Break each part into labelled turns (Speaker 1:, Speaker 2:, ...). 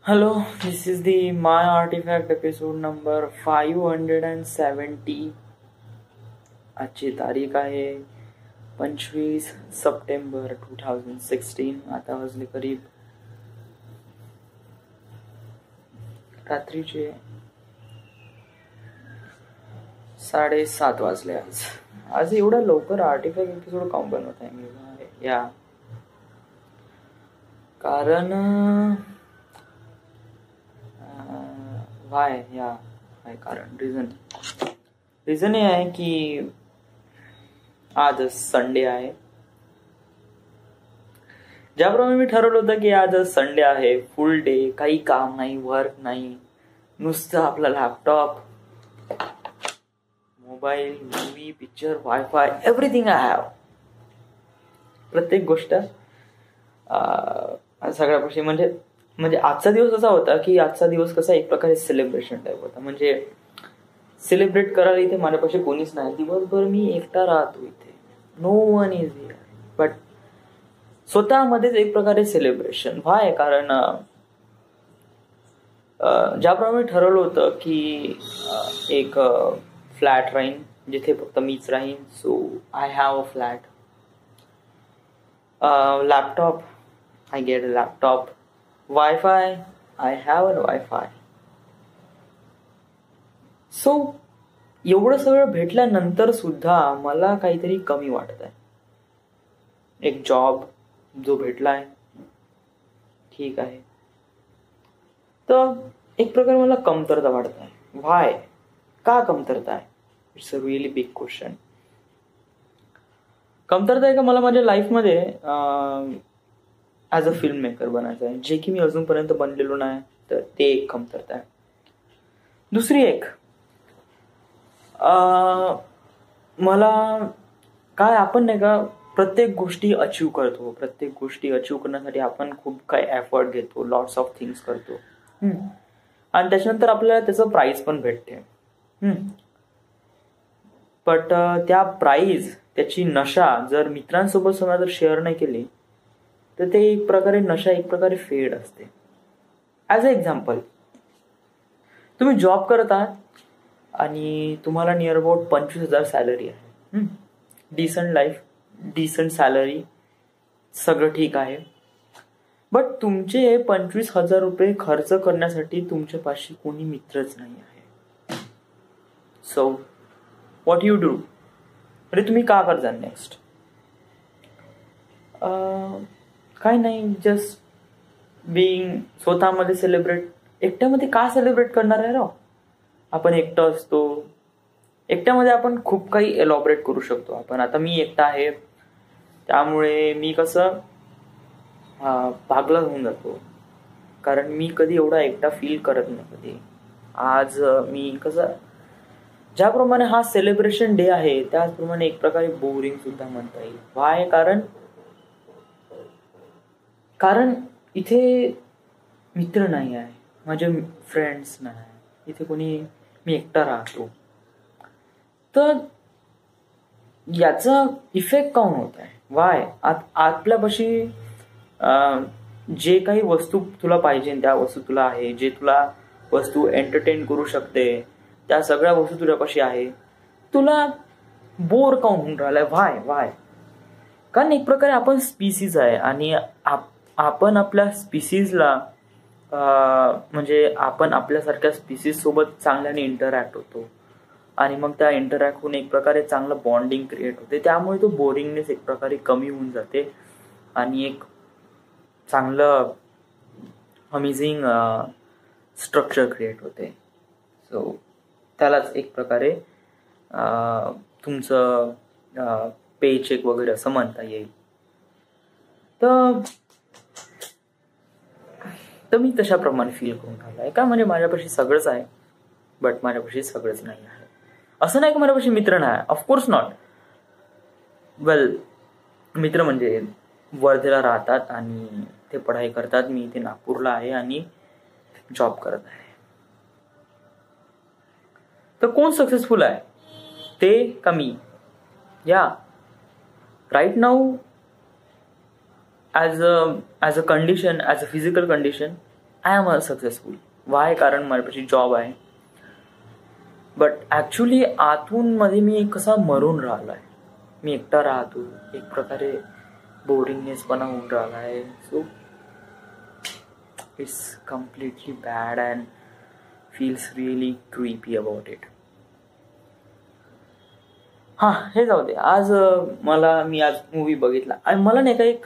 Speaker 1: Hello, this is the My Artifact episode number 570. आजची तारीख आहे 25 सप्टेंबर 2016. आता वाजले करीब रात्रीचे 7:30 वाजले. आज एवढा लवकर आर्टिफॅक्ट एपिसोड काऊन बनवत आहे मी या कारण काय कारण रिझन हे आहे की आज संडे आहे. ज्याप्रमाणे मी ठरवलं होतं की आज संडे आहे, फुल डे, काही काम नाही, वर्क नाही, नुसतं आपला laptop, mobile, movie, picture, wifi, everything I have. प्रत्येक गोष्ट सगळ्यापाशी म्हणजे आजचा दिवस असा होता की आजचा दिवस कसा एक प्रकारे सेलिब्रेशन टाईप होता. म्हणजे सेलिब्रेट करायला इथे माझ्यापाशी कोणीच नाही. दिवसभर मी एकटा राहतो इथे, no one is here, but स्वतःमध्येच एक प्रकारे सेलिब्रेशन. कारण ज्याप्रमाणे ठरवलं होतं की एक फ्लॅट राहीन जिथे फक्त मीच राहीन. So I have a flat. Laptop, I get a laptop. Wifi, I have a wifi. So एवढं सगळं भेटल्यानंतर सुद्धा मला काहीतरी कमी वाटत आहे. एक जॉब जो भेटलाय ठीक आहे, तर एक प्रकारे मला कमतरता वाटत आहे. व्हाय? का कमतरता आहे? It's a really big question. कमतरता आहे का मला माझ्या लाईफमध्ये ॲज अ फिल्म मेकर बनायचं आहे, जे की मी अजूनपर्यंत बनलेलो नाही, तर ते एक कमतरता आहे. दुसरी एक मला काय, आपण नाही का प्रत्येक गोष्टी अचीव करतो, प्रत्येक गोष्टी अचीव करण्यासाठी आपण खूप काही एफर्ट घेतो, लॉट्स ऑफ थिंग्स करतो, आणि त्याच्यानंतर आपल्याला त्याचं प्राइज पण भेटते. बट त्या प्राइज, त्याची नशा जर मित्रांसोबत समजा जर शेअर नाही केली तर ते एक प्रकारे नशा एक प्रकारे फेड असते. ॲज अ एक्झाम्पल, तुम्ही जॉब करत आहात आणि तुम्हाला नियर अबाउट 25,000 सॅलरी आहे. डिसेंट लाईफ, डिसेंट सॅलरी, सगळं ठीक आहे. बट तुमचे 25,000 रुपये खर्च करण्यासाठी तुमच्यापाशी कोणी मित्रच नाही आहे. So what you do? अरे तुम्ही का करता नेक्स्ट? काय नाही, जस्ट बिईंग स्वतःमध्ये सेलिब्रेट. एकट्यामध्ये का सेलिब्रेट करणार आहे राव? आपण एकटं असतो, एकट्यामध्ये आपण खूप काही एलॉबरेट करू शकतो. आपण आता मी एकटा आहे, त्यामुळे मी कसं पागला होऊन जातो, कारण मी कधी एवढा एकटा फील करत नाही कधी. आज मी कसं, ज्याप्रमाणे हा सेलिब्रेशन डे आहे त्याचप्रमाणे एक प्रकारे बोरिंग सुद्धा म्हणता येईल. व्हाय? कारण इथे मित्र नाही आहे, माझे फ्रेंड्स नाही, इथे कोणी, मी एकटा राहतो. तर याचा इफेक्ट काऊन होत आहे? वाय? आपल्यापाशी जे काही वस्तू तुला पाहिजे त्या वस्तू तुला आहे, जे तुला वस्तू एंटरटेन करू शकते त्या सगळ्या वस्तू तुझ्यापाशी आहे. तुला बोर काऊन होऊन राहिलाय? व्हाय? कारण एक प्रकारे आपण स्पीसीज आहे आणि आपण आपल्या स्पीसीजला म्हणजे आपण आपल्यासारख्या स्पीसीज सोबत चांगल्याने इंटरॅक्ट होतो आणि मग त्या इंटरॅक्ट होऊन एक प्रकारे चांगलं बॉन्डिंग क्रिएट होते. त्यामुळे तो बोरिंगनेस एक प्रकारे कमी होऊन जाते आणि एक चांगलं अमेझिंग स्ट्रक्चर क्रिएट होते. सो त्यालाच एक प्रकारे तुमचं पे चेक वगैरे असं म्हणता येईल. तर मी तशाप्रमाणे फील करून राहिलो आहे का, म्हणजे माझ्यापाशी सगळंच आहे बट माझ्यापाशी सगळंच नाही आहे. असं नाही की माझ्यापाशी मित्र नाही, ऑफकोर्स नॉट. वेल, मित्र म्हणजे वर्धेला राहतात आणि ते पढाई करतात. मी इथे नागपूरला आहे आणि जॉब करत आहे. तर कोण सक्सेसफुल आहे, ते का मी? Yeah right now as a condition, as a physical condition, I am a successful. Why? कारण माझ्यापाशी जॉब आहे. बट ॲक्च्युली आतून मध्ये मी कसा मरून राहिलो आहे. मी एकटा राहतो, एक प्रकारे बोरिंगनेसपणा होऊन राहिला आहे. So it's completely bad and feels really creepy about it. हे जाऊ दे. आज मी आज मूवी बघितला आणि मला नाही का एक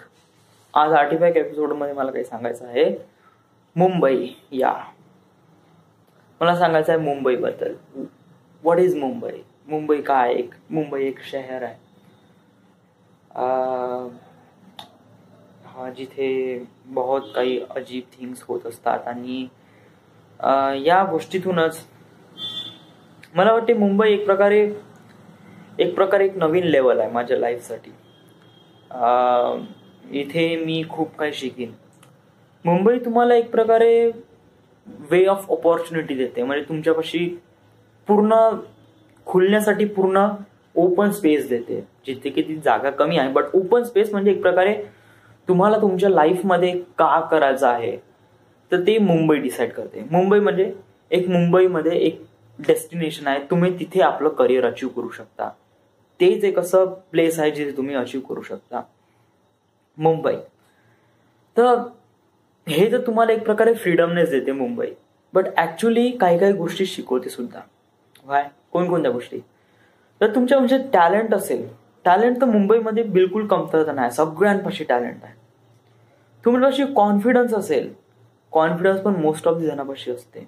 Speaker 1: आज 35 एपिसोडमध्ये मला काही सांगायचं आहे. मुंबई, मला सांगायचं आहे मुंबईबद्दल. What is Mumbai? मुंबई काय? मुंबई एक शहर आहे जिथे बहुत काही अजीब थिंग्स होत असतात आणि या गोष्टीतूनच मला वाटते मुंबई एक प्रकारे एक नवीन लेवल आहे माझ्या लाईफसाठी. इथे मी खूप काही शिकीन. मुंबई तुम्हाला एक प्रकारे वे ऑफ ऑपॉर्च्युनिटी देते. म्हणजे तुमच्यापाशी पूर्ण खुलण्यासाठी पूर्ण ओपन स्पेस देते. जिथे की ती जागा कमी आहे, बट ओपन स्पेस म्हणजे एक प्रकारे तुम्हाला तुमच्या लाईफमध्ये का करायचं आहे तर ते मुंबई डिसाईड करते. मुंबई म्हणजे मुंबईमध्ये एक डेस्टिनेशन आहे. तुम्ही तिथे आपलं करिअर अचीव करू शकता. तेच एक असं प्लेस आहे जिथे तुम्ही अचीव करू शकता, मुंबई. तर हे तर तुम्हाला एक प्रकारे फ्रीडमनेस देते मुंबई. बट ॲक्च्युली काही गोष्टी शिकवते सुद्धा. कोणकोणत्या गोष्टी? तर तुमच्या म्हणजे टॅलेंट असेल, टॅलेंट तर मुंबईमध्ये बिलकुल कमतरता नाही. सगळ्यांपाशी टॅलेंट आहे. तुमच्यापाशी कॉन्फिडन्स असेल, कॉन्फिडन्स पण मोस्ट ऑफ द जणांपाशी असते.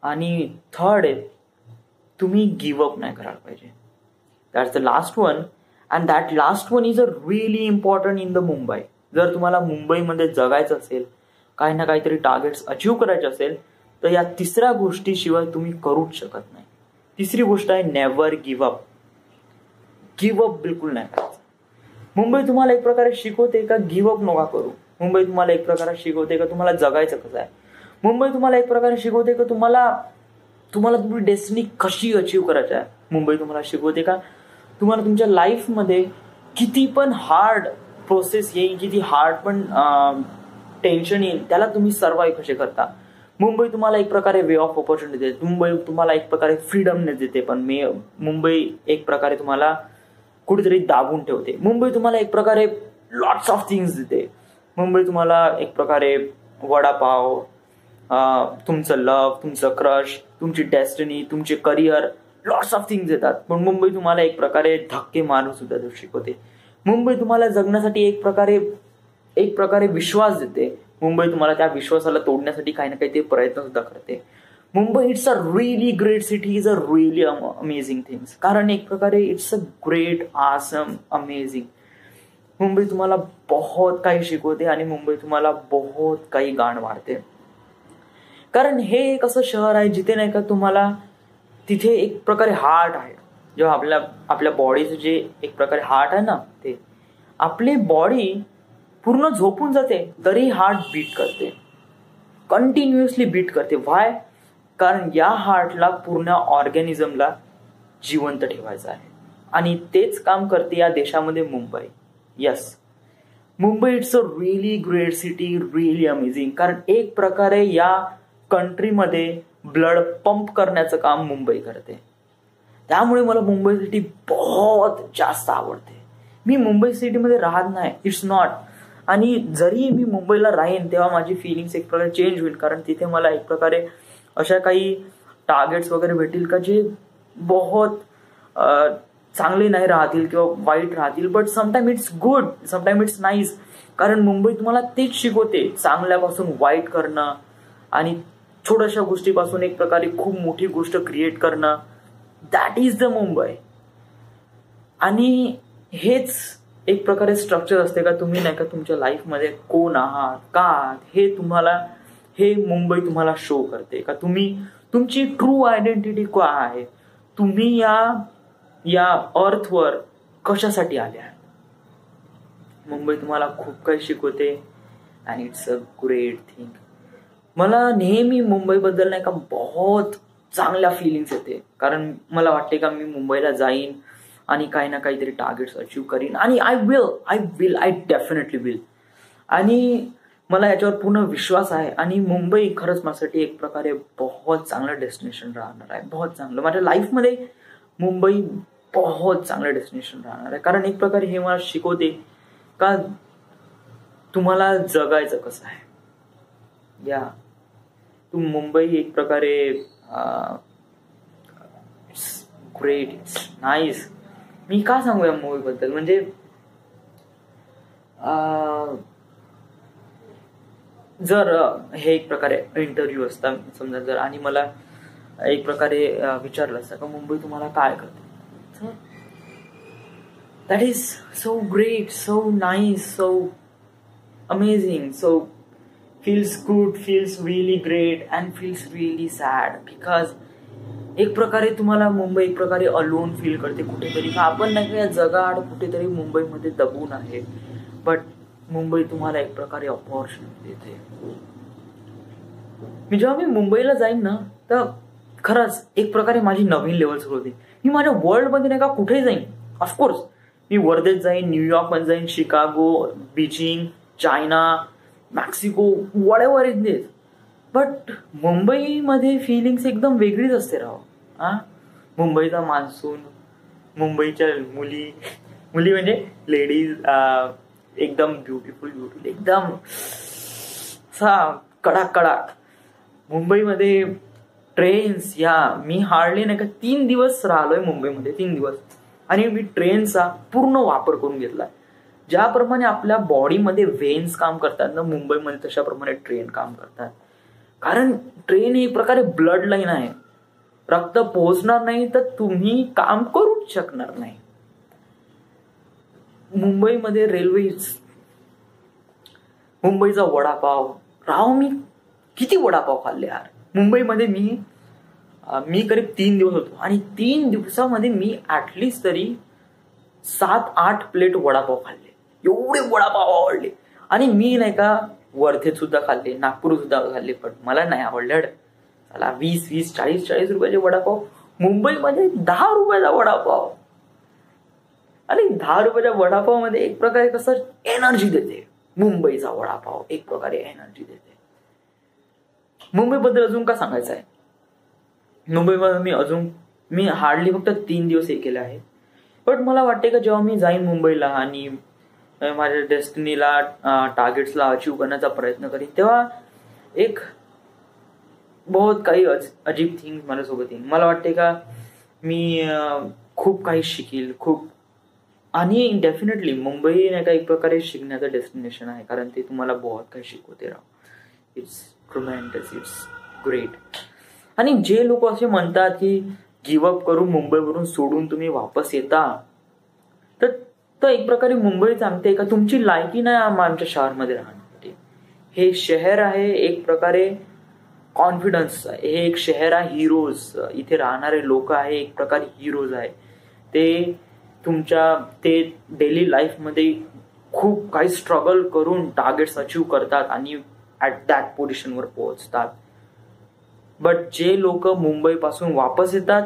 Speaker 1: आणि थर्ड आहे, तुम्ही गिव्ह अप नाही करायला पाहिजे. That's the last one. And that last one is a really important in the Mumbai. जर तुम्हाला मुंबईमध्ये जगायचं असेल, काही ना काहीतरी टार्गेट्स अचीव करायचे असेल, तर या तिसऱ्या गोष्टीशिवाय तुम्ही करूच शकत नाही. तिसरी गोष्ट आहे never give up. Give up बिलकुल नाही करायचं. मुंबई तुम्हाला एक प्रकारे शिकवते का गिव्ह अप नका करू. मुंबई तुम्हाला एक प्रकारे शिकवते का तुम्हाला जगायचं कसं आहे. मुंबई तुम्हाला एक प्रकारे शिकवते का तुम्हाला तुमची डेस्टिनी कशी अचीव करायची आहे. मुंबई तुम्हाला शिकवते का तुम्हाला तुमच्या लाईफमध्ये किती पण हार्ड प्रोसेस येईल, किती हार्ड पण टेन्शन येईल, त्याला तुम्ही सर्वाइव्ह कसे करता. मुंबई तुम्हाला एक प्रकारे वे ऑफ ऑपॉर्च्युनिटी देते. मुंबई तुम्हाला एक प्रकारे फ्रीडमनेस देते. पण मुंबई एक प्रकारे तुम्हाला कुठेतरी दाबून ठेवते. मुंबई तुम्हाला एक प्रकारे लॉट्स ऑफ थिंग्स देते. मुंबई तुम्हाला एक प्रकारे वडापाव, तुमचं लव्ह, तुमचं क्रश, तुमची डेस्टिनी, तुमचे करिअर, लॉट्स ऑफ थिंग्स देतात. पण मुंबई तुम्हाला एक प्रकारे धक्के मारून सुद्धा शिकवते. मुंबई तुम्हाला जगण्यासाठी एक प्रकारे विश्वास देते. मुंबई तुम्हाला त्या विश्वासाला तोडण्यासाठी काही ना काही ते प्रयत्न सुद्धा करते. Mumbai it's a really great city, is a really amazing things. कारण एक प्रकारे इट्स अ ग्रेट आसम अमेझिंग. मुंबई तुम्हाला बहुत काही शिकवते आणि मुंबई तुम्हाला बहुत काही गाण मारते. कारण हे एक असं शहर आहे जिथे नाही का तुम्हाला तिथे एक प्रकारे हार्ट आहे. जेव्हा आपल्या बॉडीचं जे एक प्रकारे हार्ट आहे ना, ते आपली बॉडी पूर्ण झोपून जाते तरी हार्ट बीट करते, कंटिन्युअसली बीट करते. व्हाय? कारण या हार्टला पूर्ण ऑर्गॅनिझमला जिवंत ठेवायचं आहे आणि तेच काम करते या देशामध्ये Mumbai. Yes, Mumbai it's a really great city, really amazing. कारण एक प्रकारे या कंट्रीमध्ये ब्लड पंप करण्याचं काम मुंबई करते. त्यामुळे मला मुंबई सिटी बहुत जास्त आवडते. मी मुंबई सिटीमध्ये राहत नाही, इट्स नॉट. आणि जरी मी मुंबईला राहीन तेव्हा माझी फिलिंग्स एक प्रकारे चेंज होईल. कारण तिथे मला एक प्रकारे अशा काही टार्गेट्स वगैरे भेटतील का जे बहुत चांगले नाही राहतील किंवा वाईट राहतील. But sometime it's good, sometime it's nice. कारण मुंबई तुम्हाला तेच शिकवते, चांगल्यापासून वाईट करणं आणि छोट्याशा गोष्टीपासून एक प्रकारे खूप मोठी गोष्ट क्रिएट करणं. That is the Mumbai. आणि हेच एक प्रकारे स्ट्रक्चर असते का तुम्ही नाही का तुमच्या लाईफमध्ये कोण आहात, का आहात, हे मुंबई तुम्हाला शो करते. का तुमची ट्रू आयडेंटिटी काय आहे, तुम्ही या अर्थवर कशासाठी आले आहे. मुंबई तुम्हाला खूप काही शिकवते and it's a great thing. मला नेहमी मुंबईबद्दल नाही का बहुत चांगल्या फिलिंग्स येते. कारण मला वाटते का मी मुंबईला जाईन आणि काही ना काहीतरी टार्गेट्स अचीव करीन. आणि आय डेफिनेटली विल. आणि मला याच्यावर पूर्ण विश्वास आहे आणि मुंबई खरंच माझ्यासाठी एक प्रकारे बहुत चांगलं डेस्टिनेशन राहणार आहे, बहुत चांगलं. माझ्या लाईफमध्ये मुंबई बहुत चांगलं डेस्टिनेशन राहणार आहे, कारण एक प्रकारे हे मला शिकवते का तुम्हाला जगायचं कसं आहे. या मुंबई एक प्रकारे ग्रेट, इट्स नाईस. मी का सांगू या मूवी बद्दल, म्हणजे जर हे एक प्रकारे इंटरव्ह्यू असता समजा जर, आणि मला एक प्रकारे विचारलं असतं का मुंबई तुम्हाला काय करते, that is so great, so nice, so amazing, so feels good, feels really great and feels really sad, because एक प्रकारे तुम्हाला मुंबई एक प्रकारे अलोन फील करते कुठेतरी, का आपण नाही का या जगाआड कुठेतरी मुंबईमध्ये दबून आहे, बट मुंबई तुम्हाला एक प्रकारे ऑपॉर्च्युनिटी देते. मी जेव्हा मी मुंबईला जाईन ना, तर खरंच एक प्रकारे माझी नवीन लेवल सुरू होते. मी माझ्या वर्ल्डमध्ये नाही का कुठे जाईन, ऑफकोर्स मी वर्धेत जाईन, न्यूयॉर्क मध्ये जाईन, Chicago, Beijing, China, Mexico, whatever it is, but मुंबईमध्ये फिलिंग्स एकदम वेगळीच असते राव. मुंबईचा मान्सून, मुंबईच्या मुली म्हणजे लेडीज एकदम ब्युटिफुल, एकदम कडाक. मुंबईमध्ये ट्रेन्स, या मी हार्डली नाही का 3 दिवस राहिलोय मुंबईमध्ये, 3 दिवस, आणि मी ट्रेनचा पूर्ण वापर करून घेतला. ज्याप्रमाणे आपल्या बॉडीमध्ये वेन्स काम करतात ना मुंबईमध्ये, तशाप्रमाणे ट्रेन काम करतात. कारण ट्रेन ही प्रकारे ब्लड लाईन आहे. रक्त पोहोचणार नाही तर तुम्ही काम करूच शकणार नाही. मुंबईमध्ये रेल्वे, मुंबईचा वडापाव राव, मी किती वडापाव खाल्ले यार मुंबईमध्ये. मी करीब 3 दिवस होतो आणि 3 दिवसामध्ये मी ऍटलिस्ट तरी 7-8 प्लेट वडापाव खाल्ले. एवढे वडापाव आवडले. आणि मी नाही का वर्धेत सुद्धा खाल्ले, नागपूर सुद्धा खाल्ले, पण मला नाही आवडले. चला 20-20, 40-40 रुपयाचे वडापाव, मुंबईमध्ये 10 रुपयाचा वडापाव. आणि 10 रुपयाच्या वडापाव मध्ये एक प्रकारे कसं एनर्जी देते. मुंबईचा वडापाव एक प्रकारे एनर्जी देते. मुंबईबद्दल अजून का सांगायचं आहे, मुंबईमध्ये मी हार्डली फक्त 3 दिवस हे केले आहे. बट मला वाटते का जेव्हा मी जाईन मुंबईला आणि माझ्या डेस्टिनीला, टार्गेट्सला अचीव करण्याचा प्रयत्न करीन, तेव्हा एक बहुत काही अजीब थिंग माझ्यासोबत येईल. मला वाटते का मी खूप काही शिकील, खूप. आणि डेफिनेटली मुंबई नाही का एक प्रकारे शिकण्याचं डेस्टिनेशन आहे, कारण ते तुम्हाला बहुत काही शिकवते राव. It's tremendous, it's great. आणि जे लोक असे म्हणतात की गिव्ह अप करून मुंबईवरून सोडून तुम्ही वापस येता, तर एक प्रकारे मुंबई सांगते का तुमची लायकी नाही आमच्या शहरामध्ये राहण्यासाठी. हे शहर आहे एक प्रकारे कॉन्फिडन्स, हे एक शहर आहे हिरोज. इथे राहणारे लोक आहे एक प्रकारे हिरोज आहे. ते डेली लाईफमध्ये खूप काही स्ट्रगल करून टार्गेट्स अचीव करतात आणि ऍट दॅट पोझिशनवर पोहोचतात. बट जे लोक मुंबई पासून वापस येतात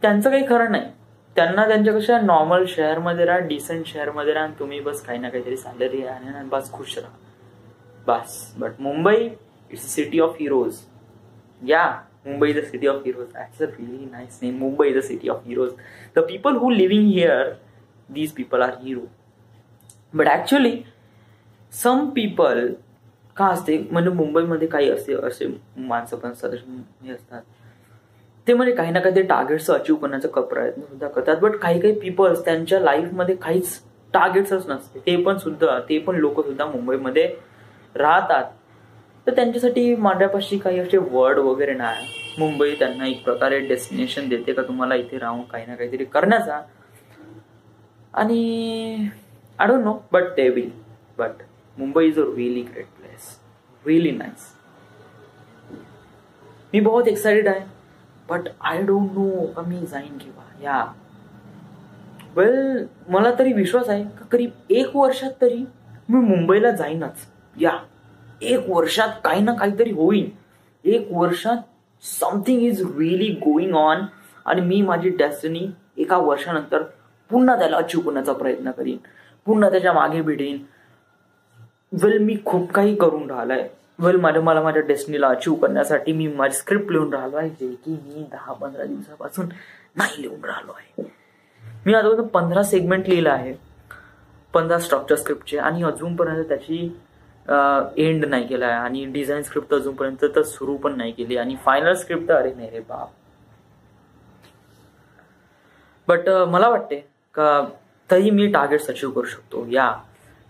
Speaker 1: त्यांचं काही खरं नाही. त्यांना त्यांच्यापेक्षा नॉर्मल शहरमध्ये राहा, डिसेंट शहरमध्ये राहा, तुम्ही बस काही ना काहीतरी सॅलरी आहे आणि बस खुश राहा बस. But Mumbai it's a city of heroes. या Mumbai is the city of heroes. That's a really nice name. Mumbai is the city of heroes. The people who living here, these people are hero. But actually, some people का असते म्हणजे मुंबईमध्ये काही असे माणसं पण हे असतात, ते म्हणजे काही ना काही ते टार्गेट्स अचीव करण्याचा प्रयत्न सुद्धा करतात. बट काही पीपल्स त्यांच्या लाईफमध्ये काहीच टार्गेट्सच नसते, ते पण लोक सुद्धा मुंबईमध्ये राहतात. तर त्यांच्यासाठी माझ्यापाशी काही असे वर्ड वगैरे नाही. मुंबई त्यांना एक प्रकारे डेस्टिनेशन देते का तुम्हाला इथे राहून काही ना काहीतरी करण्याचा. आणि I don't know but they will. But Mumbai is a really great place, really nice. मी बहुत एक्साइटेड आहे, बट आय डोंट नो का मी जाईन किंवा या. वेल मला तरी विश्वास आहे का करीब 1 वर्षात तरी मी मुंबईला जाईनच. या 1 वर्षात काही ना काहीतरी होईल. 1 वर्षात something is really going on आणि मी माझी डेस्टिनी 1 वर्षानंतर पुन्हा त्याला अचीव करण्याचा प्रयत्न करीन. पुन्हा त्याच्या मागे भिडीन. मी खूप काही करून राहिलाय. मला माझ्या डेस्टिनीला अचीव करण्यासाठी मी माझी स्क्रिप्ट लिहून राहिलो आहे, जे की मी 10-15 दिवसापासून नाही लिहून राहिलो आहे. मी आजपर्यंत 15 सेगमेंट लिहिलं आहे, 15 स्ट्रक्चर स्क्रिप्टचे, आणि अजूनपर्यंत त्याची एंड नाही केला आहे. आणि डिझाईन स्क्रिप्ट अजूनपर्यंत तर सुरू पण नाही केली, आणि फायनल स्क्रिप्ट तर अरे नाही रे बाप. बट मला वाटते का तरी मी टार्गेट्स अचीव करू शकतो या.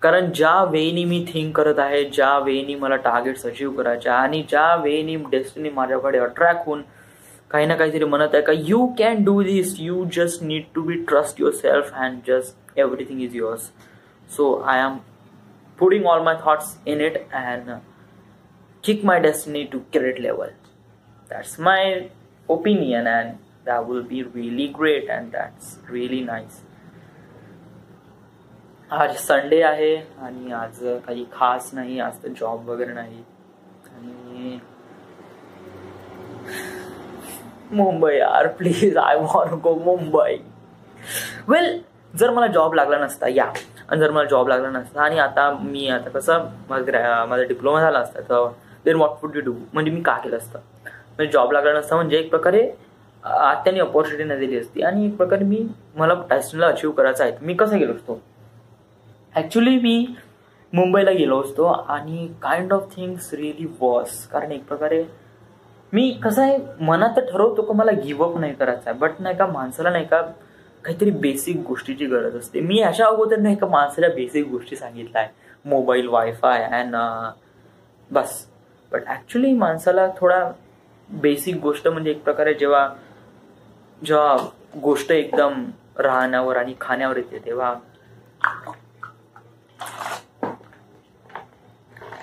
Speaker 1: कारण ज्या वेनी मी थिंक करत आहे, ज्या वेनी मला टार्गेट्स अचीव करायच्या, आणि ज्या वेनी डेस्टिनी माझ्याकडे अट्रॅक्ट होऊन काही ना काहीतरी म्हणत आहे का you can do this, you just need to be trust yourself and just everything is yours. So I am putting all my thoughts in it and kick my destiny to great level. That's my opinion, and that will be really great and that's really nice. आज Sunday आहे आणि आज काही खास नाही, आज तर job वगैरे नाही. आणि मुंबई यार, प्लीज आय वॉन्ट गो मुंबई. जर मला जॉब लागला नसता आणि जर मला जॉब लागला नसता आणि आता कसं माझा डिप्लोमा झाला असता, तर then what would you do, म्हणजे मी का केलं असतं. म्हणजे जॉब लागला नसता म्हणजे एक प्रकारे आत्याने ऑपॉर्च्युनिटी नाही दिली असती, आणि एक प्रकारे मला डेस्टिनीला अचीव करायचं आहे. मी कसं गेलो असतो, ॲक्च्युली मी मुंबईला गेलो असतो, आणि kind of things really was. कारण एक प्रकारे मी कसं आहे, मनात तर ठरवतो का मला गिव्हअप नाही करायचं आहे, बट नाही का माणसाला नाही का काहीतरी बेसिक गोष्टीची गरज असते. मी अशा अगोदर नाही का माणसाला बेसिक गोष्टी सांगितल्या आहे, mobile, wifi and bus. But actually माणसाला थोडा बेसिक गोष्ट म्हणजे एक प्रकारे जेव्हा गोष्ट एकदम राहण्यावर आणि खाण्यावर येते,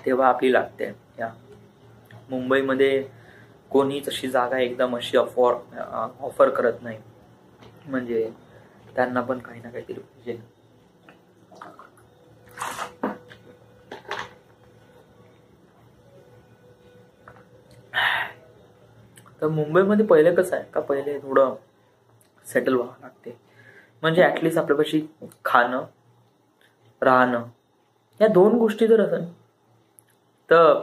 Speaker 1: तेव्हा आपली लागते. या मुंबईमध्ये कोणीच अशी जागा एकदम अशी ऑफर करत नाही, म्हणजे त्यांना पण काही ना काहीतरी पाहिजे. तर मुंबईमध्ये पहिले कसं आहे का, पहिले थोडं सेटल व्हावं लागते. म्हणजे ऍटलिस्ट आपल्यापाशी खाणं, राहणं या 2 गोष्टी जर असेल तर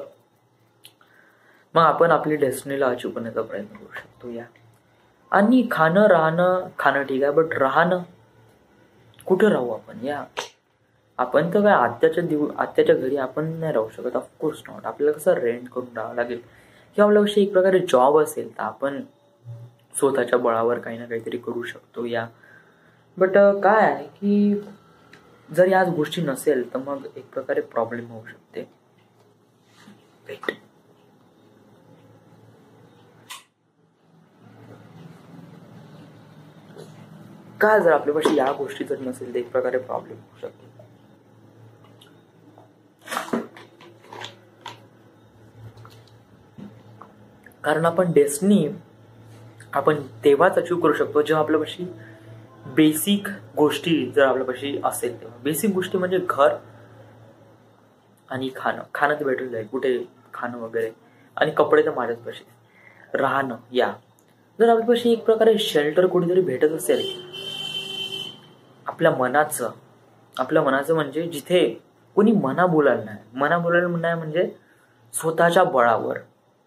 Speaker 1: मग आपण आपली डेस्टिनीला अचीव करण्याचा प्रयत्न करू शकतो. या आणि खाणं ठीक आहे, बट राहणं कुठं राहू आपण. या आपण तर काय आत्याच्या घरी आपण नाही राहू शकत, ऑफकोर्स नॉट. आपल्याला कसं रेंट करून राहावं लागेल, किंवा आपल्यापेक्षा एक प्रकारे जॉब असेल तर आपण स्वतःच्या बळावर काही ना काहीतरी करू शकतो. या बट काय आहे की जर याच गोष्टी नसेल तर मग एक प्रकारे प्रॉब्लेम होऊ शकते. का जर आपल्यापाशी या गोष्टी जर नसेल तर एक प्रकारे प्रॉब्लेम होऊ शकतो. कारण आपण डेस्टिनी आपण तेव्हाच अचीव करू शकतो जेव्हा आपल्यापाशी बेसिक गोष्टी जर आपल्यापाशी असेल तेव्हा. बेसिक गोष्टी म्हणजे घर आणि खाणं तर भेटून जाईल, कुठे खाणं वगैरे, आणि कपडे तर माझ्याच पाशी. राहणं या जर आपल्यापाशी एक प्रकारे शेल्टर कुठेतरी भेटत असेल, आपल्या मनाचं म्हणजे जिथे कोणी मना बोलायला नाही म्हणजे स्वतःच्या बळावर.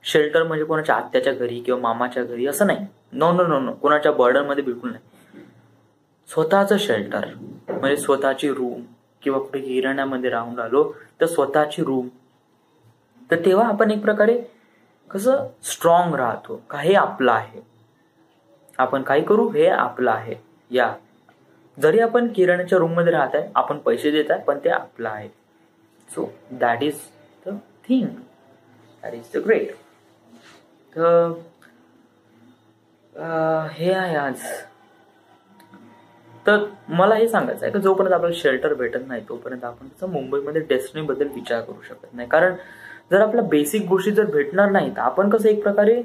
Speaker 1: शेल्टर म्हणजे कोणाच्या आत्याच्या घरी किंवा मामाच्या घरी असं नाही, नो, कोणाच्या बर्डन मध्ये बिलकुल नाही. स्वतःचं शेल्टर म्हणजे स्वतःची रूम, किंवा कुठे हिराण्यामध्ये राहून राहिलो तर स्वतःची रूम. तर तेव्हा आपण एक प्रकारे कसं स्ट्रॉंग राहतो का हे आपलं आहे, आपण काय करू हे आपलं आहे. या जरी आपण किराण्याच्या रूम मध्ये राहत आहे, आपण पैसे देत आहे, पण ते आपलं आहे. So that is the thing, that is the great. तर हे आहे आज. तर मला हे सांगायचं आहे की जोपर्यंत आपल्याला शेल्टर भेटत नाही तोपर्यंत आपण कसं मुंबईमध्ये डेस्टिनी बद्दल विचार करू शकत नाही. कारण जर आपल्या बेसिक गोष्टी जर भेटणार नाही तर आपण कसं एक प्रकारे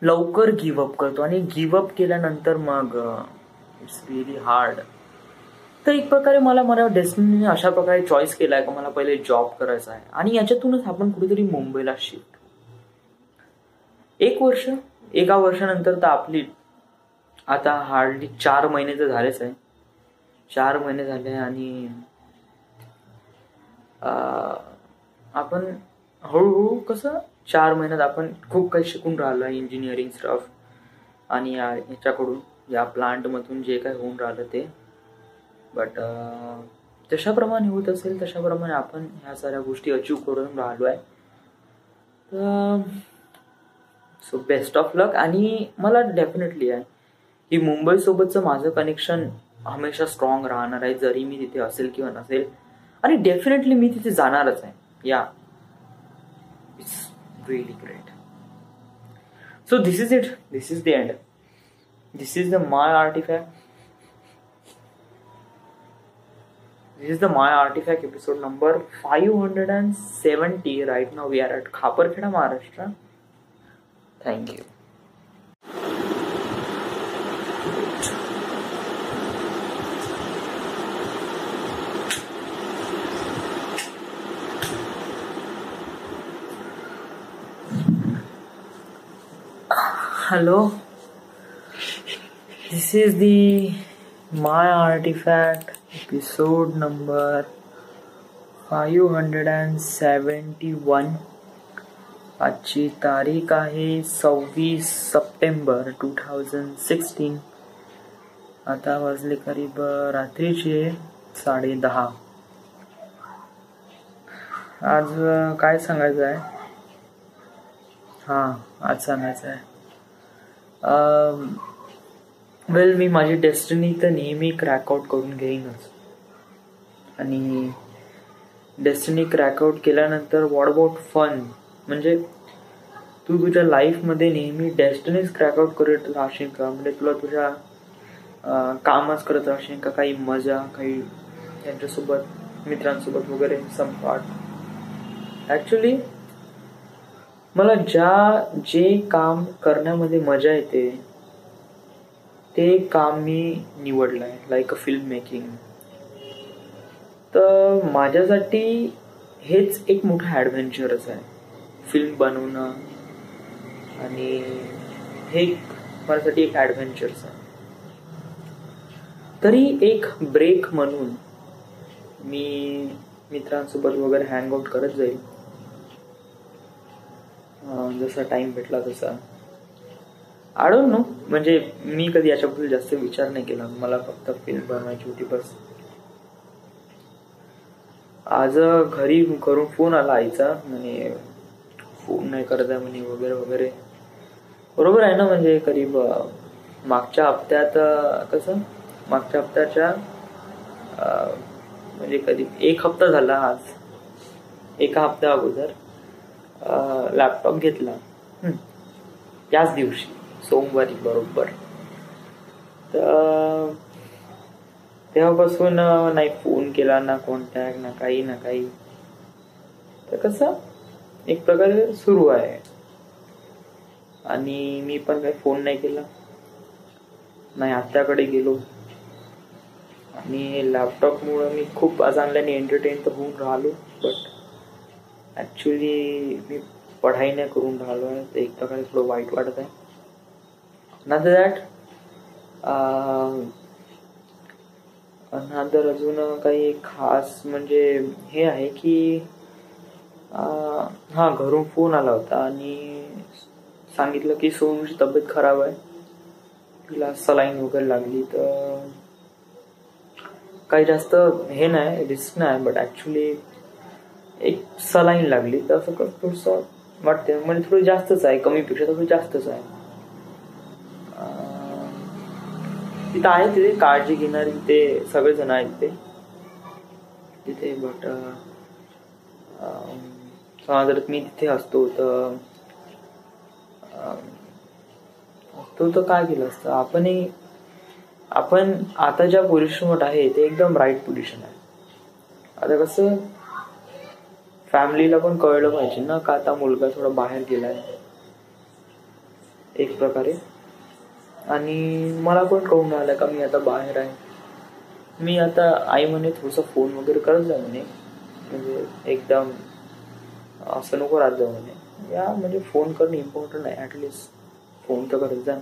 Speaker 1: लवकर गिव्हअप करतो, आणि गिव्हअप केल्यानंतर मग इट्स रिअली हार्ड. तर एक प्रकारे मला डेस्टिनीने अशा प्रकारे चॉईस केलाय का मला पहिले जॉब करायचा आहे, आणि याच्यातूनच आपण कुठेतरी मुंबईला शिफ्ट. एका वर्षानंतर तर आपली आता हार्डली 4 महिने तर झालेच आहे. 4 महिने झाले आणि आपण हळूहळू कसं 4 महिन्यात आपण खूप काही शिकून राहिलो आहे इंजिनिअरिंग स्टफ आणि याच्याकडून या प्लांटमधून जे काही होऊन राहिलं ते. बट जशाप्रमाणे होत असेल तशाप्रमाणे आपण ह्या साऱ्या गोष्टी अचीव करून राहिलो आहे. तर सो बेस्ट ऑफ लक. आणि मला डेफिनेटली आहे की मुंबईसोबतचं माझं कनेक्शन हमेशा स्ट्रॉंग राहणार आहे, जरी मी तिथे असेल किंवा नसेल. आणि डेफिनेटली मी तिथे जाणारच आहे. या it's really great. So this is it. This is the end. This is the my artefact. This is the My Artifact episode number 570. Right now we are at Khaparkheda, Maharashtra. Thank you. Hello. This is the My Artifact episode number 571. आजची तारीख आहे 26 September 2016. आता वाजले करीब रात्रीचे 10:30. आज काय सांगायचं आहे? आज सांगायचं आहे वेल, मी माझी डेस्टिनी तर नेहमी क्रॅकआउट करून घेईनच. आणि डेस्टिनी क्रॅकआउट केल्यानंतर व्हॉट अबाउट फन? म्हणजे तू तुझ्या लाईफमध्ये नेहमी डेस्टिनीज क्रॅकआउट करत राहशील का? म्हणजे तुला तुझ्या कामच करत राहशील का? काही मजा, काही त्यांच्यासोबत मित्रांसोबत वगैरे संपाट? ॲक्च्युली मला जे काम करण्यामध्ये मजा येते ते काम मी निवडलं आहे, लाईक अ फिल्म मेकिंग. तर माझ्यासाठी हेच एक मोठं ॲडव्हेंचरच आहे, फिल्म बनवणं. आणि हे माझ्यासाठी एक ॲडव्हेंचरच आहे. तरी एक ब्रेक म्हणून मी मित्रांसोबत वगैरे हँग आउट करत जाईल जसा टाइम भेटला तसा. आय डोंट नो, म्हणजे मी कधी याच्याबद्दल जास्त विचार नाही केला. मला फक्त फिल्म बनवायची होती बस. आज घरी करून फोन आला आईचा, म्हणे फोन नाही करत आहे म्हणे वगैरे वगैरे. बरोबर आहे ना, म्हणजे करीब मागच्या हप्त्यात मागच्या हप्त्याच्या म्हणजे कधी 1 हप्ता झाला. आज 1 हप्त्या अगोदर लॅपटॉप घेतला, त्याच दिवशी सोमवारी बरोबर. तर तेव्हापासून नाही फोन केला, ना कॉन्टॅक्ट, ना काही. तर कसं एक प्रकारे सुरू आहे. आणि मी पण काही फोन नाही केला, नाही आत्याकडे गेलो. आणि लॅपटॉपमुळं मी खूप चांगल्याने एंटरटेन तर होऊन राहिलो, बट ॲक्च्युली मी पढाई नाही करून राहिलो आहे. तर एक प्रकारे थोडं वाईट वाटत आहे. नंतर दॅट नंतर अजून काही खास म्हणजे हे आहे की घरून फोन आला होता आणि सांगितलं की सोनूची तब्येत खराब आहे, तिला सलाईन वगैरे लागली. तर काही जास्त हे नाही, रिस्क नाही, बट ॲक्च्युली एक सलाईन लागली. तर असं थोडंसं वाटते, म्हणजे थोडं जास्तच आहे, कमीपेक्षा थोडं जास्तच आहे. तिथं आहे, तिथे काळजी घेणारी ते सगळेजण आहेत तिथे. बट जर मी तिथे असतो तर काय केलं असतं आपण आता ज्या पोझिशनवर आहे ते एकदम राईट पोझिशन आहे. आता कसं फॅमिलीला पण कळलं पाहिजे ना का आता मुलगा थोडा बाहेर गेलाय एक प्रकारे. आणि मला पण कळून आलं का मी आता बाहेर आहे. मी आता आई म्हणे थोडंसं फोन वगैरे करत जा म्हणे, म्हणजे एकदम असं नको राहत जाऊ म्हणे. म्हणजे फोन करणं इम्पॉर्टंट आहे, ॲटलिस्ट फोन तर करत जा.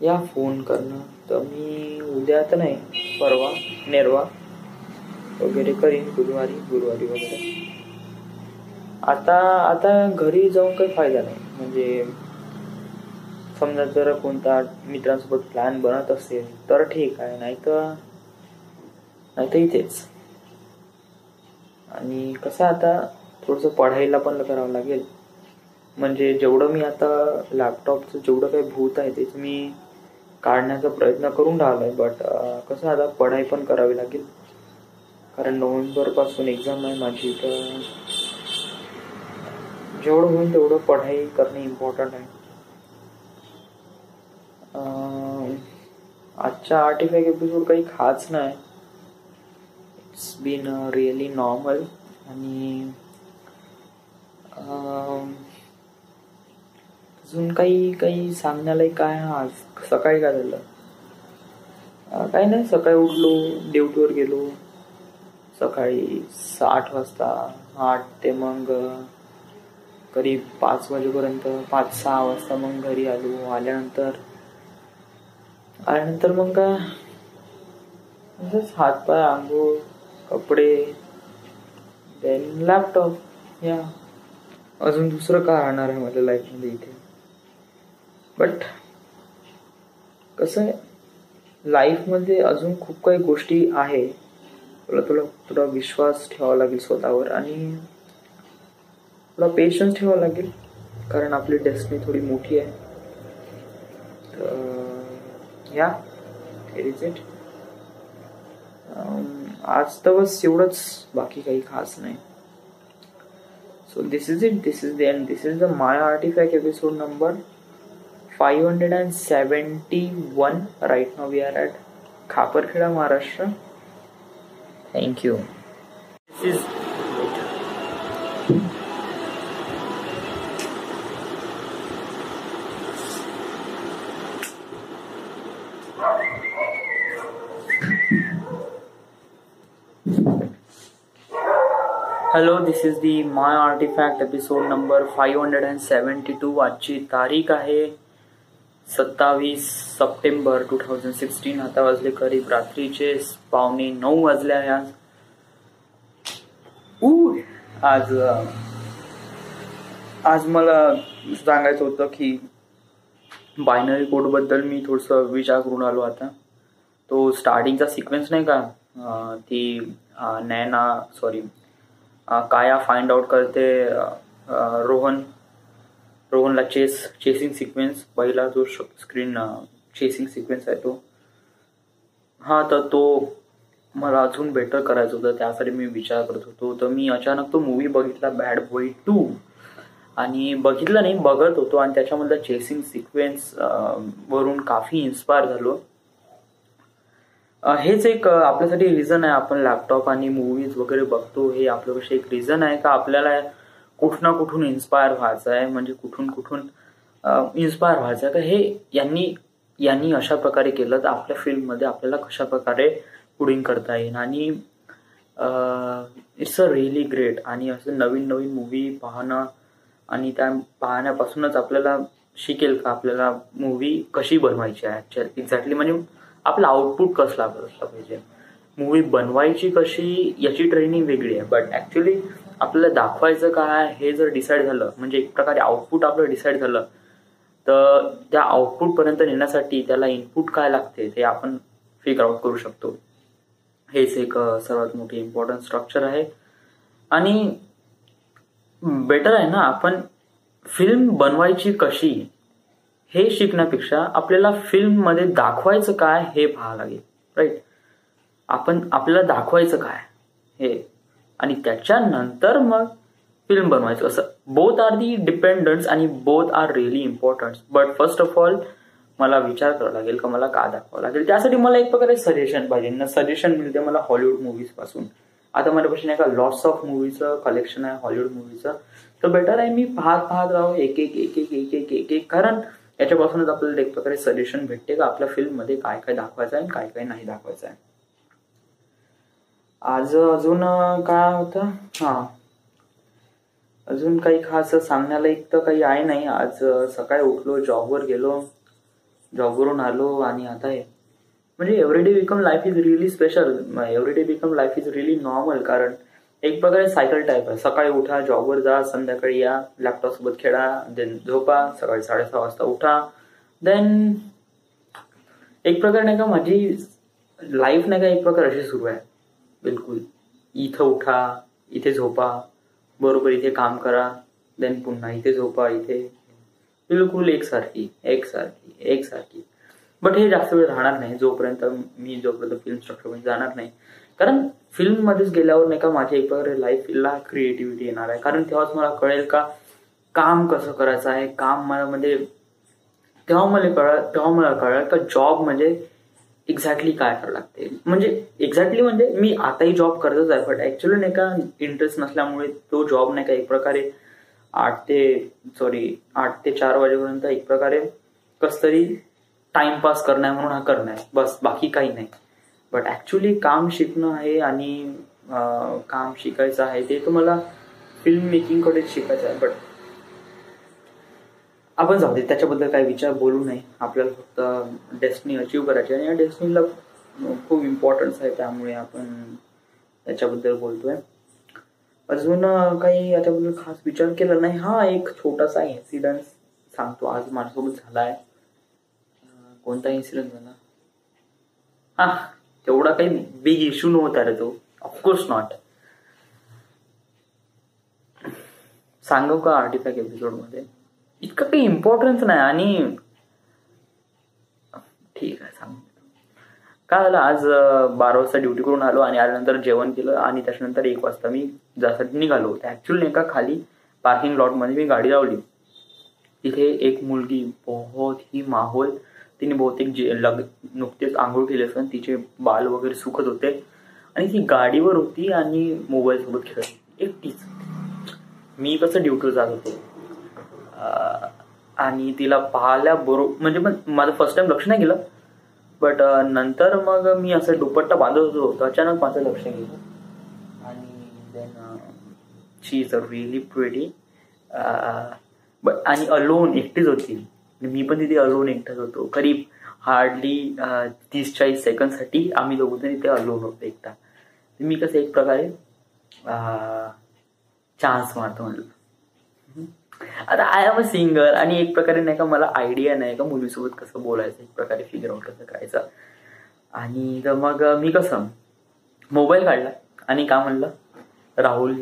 Speaker 1: या फोन करणं. तर मी उद्या तर नाही, परवा नेरवा वगैरे करीन, गुरुवारी वगैरे. आता घरी जाऊन काही फायदा नाही. म्हणजे समजा जर कोणता मित्रांसोबत प्लॅन बनत असेल तर ठीक आहे, नाही तर इथेच. आणि कसं आता थोडंसं पढाईला पण करावं लागेल. म्हणजे जेवढं मी आता लॅपटॉपचं जेवढं काही भूत आहे तेच मी काढण्याचा प्रयत्न करून राहिलोय. बट कसं आता पढाई पण करावी लागेल, कारण नोव्हेंबरपासून एक्झाम आहे माझी. तर जेवढं होईल तेवढं पढाई करणे इम्पॉर्टंट आहे. आजचा आर्टिफॅक्ट एपिसोड काही खास नाही. It's been really normal. आणि अजून काही सांगण्यालाही काय. आज सकाळी काय झालं, काही नाही. सकाळी उठलो, ड्युटीवर गेलो सकाळी 8 वाजता. 8 ते मग करीब 5 वाजेपर्यंत, 5-6 वाजता मग घरी आलो. आल्यानंतर मग काय हातपाय, आंघोळ, कपडे, देन लॅपटॉप. या अजून दुसरं काय राहणार आहे माझ्या लाईफमध्ये इथे. बट कसं आहे, लाईफमध्ये अजून खूप काही गोष्टी आहे. तुला विश्वास ठेवावा लागेल स्वतःवर, आणि तुला पेशन्स ठेवावा लागेल, कारण आपली डेस्टिनी थोडी मोठी आहे. या इज इट. आज तर बस एवढंच, बाकी काही खास नाही. So this is it. This is the end. This is the My Artifact episode number 571. Right now we are at Khaparkheda, Maharashtra. Thank you. This is Hello, this is the My Artifact episode number 572. आजची तारीख आहे 27 September 2016. आता वाजले करीब रात्रीचे 8:45 वाजले आहे आज. आज मला सांगायचं होतं की बायनरी कोड बद्दल मी थोडस विचार करून आलो. आता तो स्टार्टिंगचा सिक्वेन्स नाही का, ती काया फाइंड आउट करते रोहनला चेसिंग सिक्वेन्स, पहिला जो स्क्रीन चेसिंग सिक्वेन्स आहे तो. तर तो मला अजून बेटर करायचं होतं, त्यासाठी मी विचार करत होतो. तर मी अचानक तो मूवी बघितला, बॅड बॉय 2. आणि बघितलं नाही, बघत होतो, आणि त्याच्यामधला चेसिंग सिक्वेन्स वरून काफी इन्स्पायर झालो. हेच एक आपल्यासाठी रिझन आहे, आपण लॅपटॉप आणि मूवीज वगैरे बघतो. हे आपल्यापेक्षा एक रिझन आहे का आपल्याला कुठं ना कुठून इन्स्पायर व्हायचं आहे. म्हणजे कुठून इन्स्पायर व्हायचं आहे का हे यांनी अशा प्रकारे केलं तर आपल्या फील्डमध्ये आपल्याला कशा प्रकारे पुढिंग करता येईल. आणि इट्स अ रिअली ग्रेट. आणि असं नवीन मूवी पाहणं आणि त्या पाहण्यापासूनच आपल्याला शिकेल का आपल्याला मूवी कशी बनवायची आहे एक्झॅक्टली. म्हणजे आपला आउटपुट कसला असला पाहिजे, मूवी बनवायची कशी याची ट्रेनिंग वेगळी आहे. बट ऍक्च्युली आपल्याला दाखवायचं काय हे जर डिसाईड झालं, म्हणजे एक प्रकारे आउटपुट आपलं डिसाईड झालं, तर त्या आउटपुट पर्यंत नेण्यासाठी त्याला इनपुट काय लागते ते आपण फिगर आउट करू शकतो. हेच एक सर्वात मोठी इम्पॉर्टंट स्ट्रक्चर आहे. आणि बेटर आहे ना, आपण फिल्म बनवायची कशी हे शिकण्यापेक्षा आपल्याला फिल्म मध्ये दाखवायचं काय हे पाहावं लागेल. राईट, आपल्याला दाखवायचं काय हे, आणि त्याच्यानंतर मग फिल्म बनवायचं. असं बोथ आर दी डिपेंडंट्स आणि both are really important. But first of all मला विचार करावा लागेल का मला का दाखवावं लागेल. त्यासाठी मला एक प्रकारे सजेशन पाहिजे. सजेशन मिळते मला हॉलिवूड मूवीज पासून. आता माझ्यापासून एका लॉट्स ऑफ मूवीचं कलेक्शन आहे हॉलिवूड मूवीचं. तर बेटर आहे मी पाहत राहू एक, कारण याच्यापासूनच आपल्याला एक प्रकारे सजेशन भेटते का आपल्या फिल्म मध्ये काय काय दाखवायचं आहे आणि काय नाही दाखवायचं आहे. आज अजून काय होतं, अजून काही खास सांगण्याला एक तर काही आहे नाही. आज सकाळी उठलो, जॉबवर गेलो, जॉबवरून आलो आणि आता आहे म्हणजे everyday become life is really special, everyday become life is really normal. कारण एक प्रकारे सायकल टाईप आहे. सकाळी उठा, जॉबवर जा, संध्याकाळी या, लॅपटॉप सोबत खेळा, देन झोपा, सकाळी 6:30 वाजता उठा. देन एक प्रकारे नाही का माझी लाईफ नाही का एक प्रकार अशी सुरू आहे. बिलकुल इथं उठा, इथे झोपा, बरोबर इथे काम करा, देन पुन्हा इथे झोपा, इथे बिलकुल एकसारखी एकसारखी एकसारखी. बट हे जास्त वेळ राहणार नाही जोपर्यंत फिल्म स्ट्रक्चरमध्ये जाणार नाही. कारण फिल्म मध्येच गेल्यावर नाही का माझ्या एक प्रकारे लाईफला क्रिएटिव्हिटी येणार आहे. कारण तेव्हाच मला कळेल का काम कसं करायचं आहे. काम मला तेव्हा मला कळेल का जॉब म्हणजे एक्झॅक्टली काय करावं लागते. म्हणजे एक्झॅक्टली म्हणजे मी आताही जॉब करतच आहे, बट ऍक्च्युली नाही का इंटरेस्ट नसल्यामुळे तो जॉब नाही का एक प्रकारे 8 ते 4 वाजेपर्यंत एक प्रकारे कस तरी टाइमपास करणं म्हणून हा करणं आहे बस, बाकी काही नाही. बट ऍक्च्युली काम शिकणं आहे आणि काम शिकायचं आहे ते तुम्हाला फिल्म मेकिंगकडेच शिकायचं आहे. बट आपण जाऊ दे, त्याच्याबद्दल काही विचार बोलू नये. आपल्याला फक्त डेस्टिनी अचीव्ह करायची आणि या डेस्टिनीला खूप इम्पॉर्टन्स आहे, त्यामुळे आपण त्याच्याबद्दल बोलतोय. अजून काही याच्याबद्दल खास विचार केला नाही. हा एक छोटासा इन्सिडेंट सांगतो आज माझ्यासोबत झालाय. कोणता इन्सिडेंट झाला? हा तेवढा काही बिग इश्यू नव्हता रे तो, ऑफकोर्स नॉट. सांगू का आर्टिफॅक्ट एपिसोड मध्ये? इतकं काही इम्पॉर्टन्स नाही आणि ठीक आहे सांग. काय झालं, आज 12 वाजता ड्युटी करून आलो आणि आल्यानंतर जेवण केलं आणि त्याच्यानंतर 1 वाजता मी जासाठी निघालो. ऍक्च्युअली नाही का खाली पार्किंग लॉट मध्ये मी गाडी लावली. तिथे एक मुलगी बहुत ही माहोल, तिने बहुतेक नुकतेच आंघोळ केली असं, तिचे बाल वगैरे सुकत होते आणि ती गाडीवर होती आणि मोबाईल सोबत खेळत होती एकटीच. मी कसं ड्युटीवर जात होतो आणि तिला पाहिल्याबरोबर म्हणजे माझं फर्स्ट टाइम लक्ष नाही गेलं. बट नंतर मग मी असं दुपट्टा बांधत होतो, अचानक माझं लक्ष गेलं आणि then she is a really pretty. But आणि अलोन एकटीच होती. मी पण तिथे अलोन एकटाच होतो. करीब हार्डली 30-40 सेकंडसाठी आम्ही दोघं तिथे अलोन होतो एकटा. मी कसं एक प्रकारे चान्स मारतो म्हणलं. आता आय एम अ सिंगर आणि एक प्रकारे नाही का मला आयडिया नाही का मुलीसोबत कसं बोलायचं, एक प्रकारे फिगर आउट कसं करायचं. आणि मग मी कसं मोबाईल काढला आणि का म्हणलं, राहुल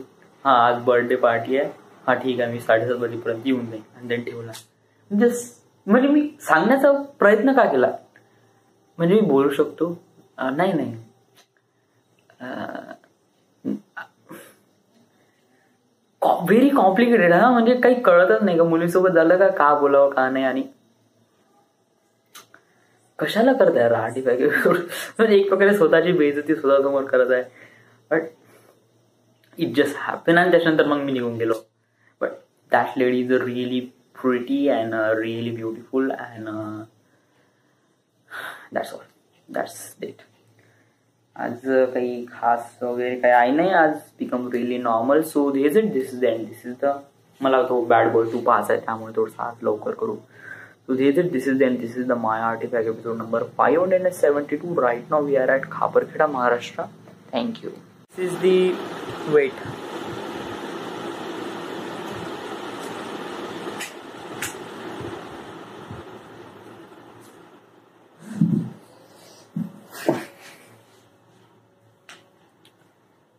Speaker 1: हा आज बर्थडे पार्टी आहे, हा ठीक आहे मी 7:30 वाजेपर्यंत येऊन जाईन, आणि देन ठेवला. म्हणजे मी सांगण्याचा प्रयत्न का केला, म्हणजे मी बोलू शकतो नाही व्हेरी कॉम्प्लिकेटेड. हा म्हणजे काही कळतच नाही का मुलीसोबत झालं का बोलावं का नाही आणि कशाला करताय आर्टिफॅक्ट. म्हणजे एक प्रकारे स्वतःची बेइज्जती स्वतःसमोर करत आहे. बट इट जस्ट हॅपन आणि त्याच्यानंतर मग मी निघून गेलो. But that lady is a really pretty and really beautiful and that's all, that's it. आज काही खास वगैरे काही आहे नाही. आज become really normal. So this is the मला तो बॅड बॉय 2 पाहायचा आहे, त्यामुळे थोडंसं आज लवकर करू. So this is the My Artifact episode number 572. Right now we are at Khaparkheda, Maharashtra. Thank you. This is the wait.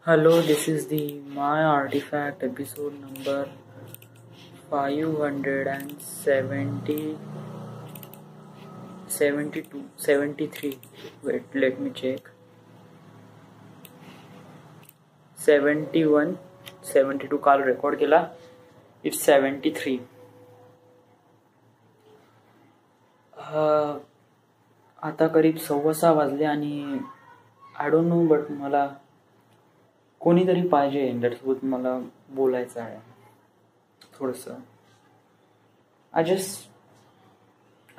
Speaker 1: Hello, this is the My Artifact episode number 573. Wait, let me check. 71, 72 काल record केला. It's 73. आता करीब 6:15 वाजले आणि I don't know, but मला कोणीतरी पाहिजे ज्याच्यासोबत मला बोलायचं आहे थोडंसं. I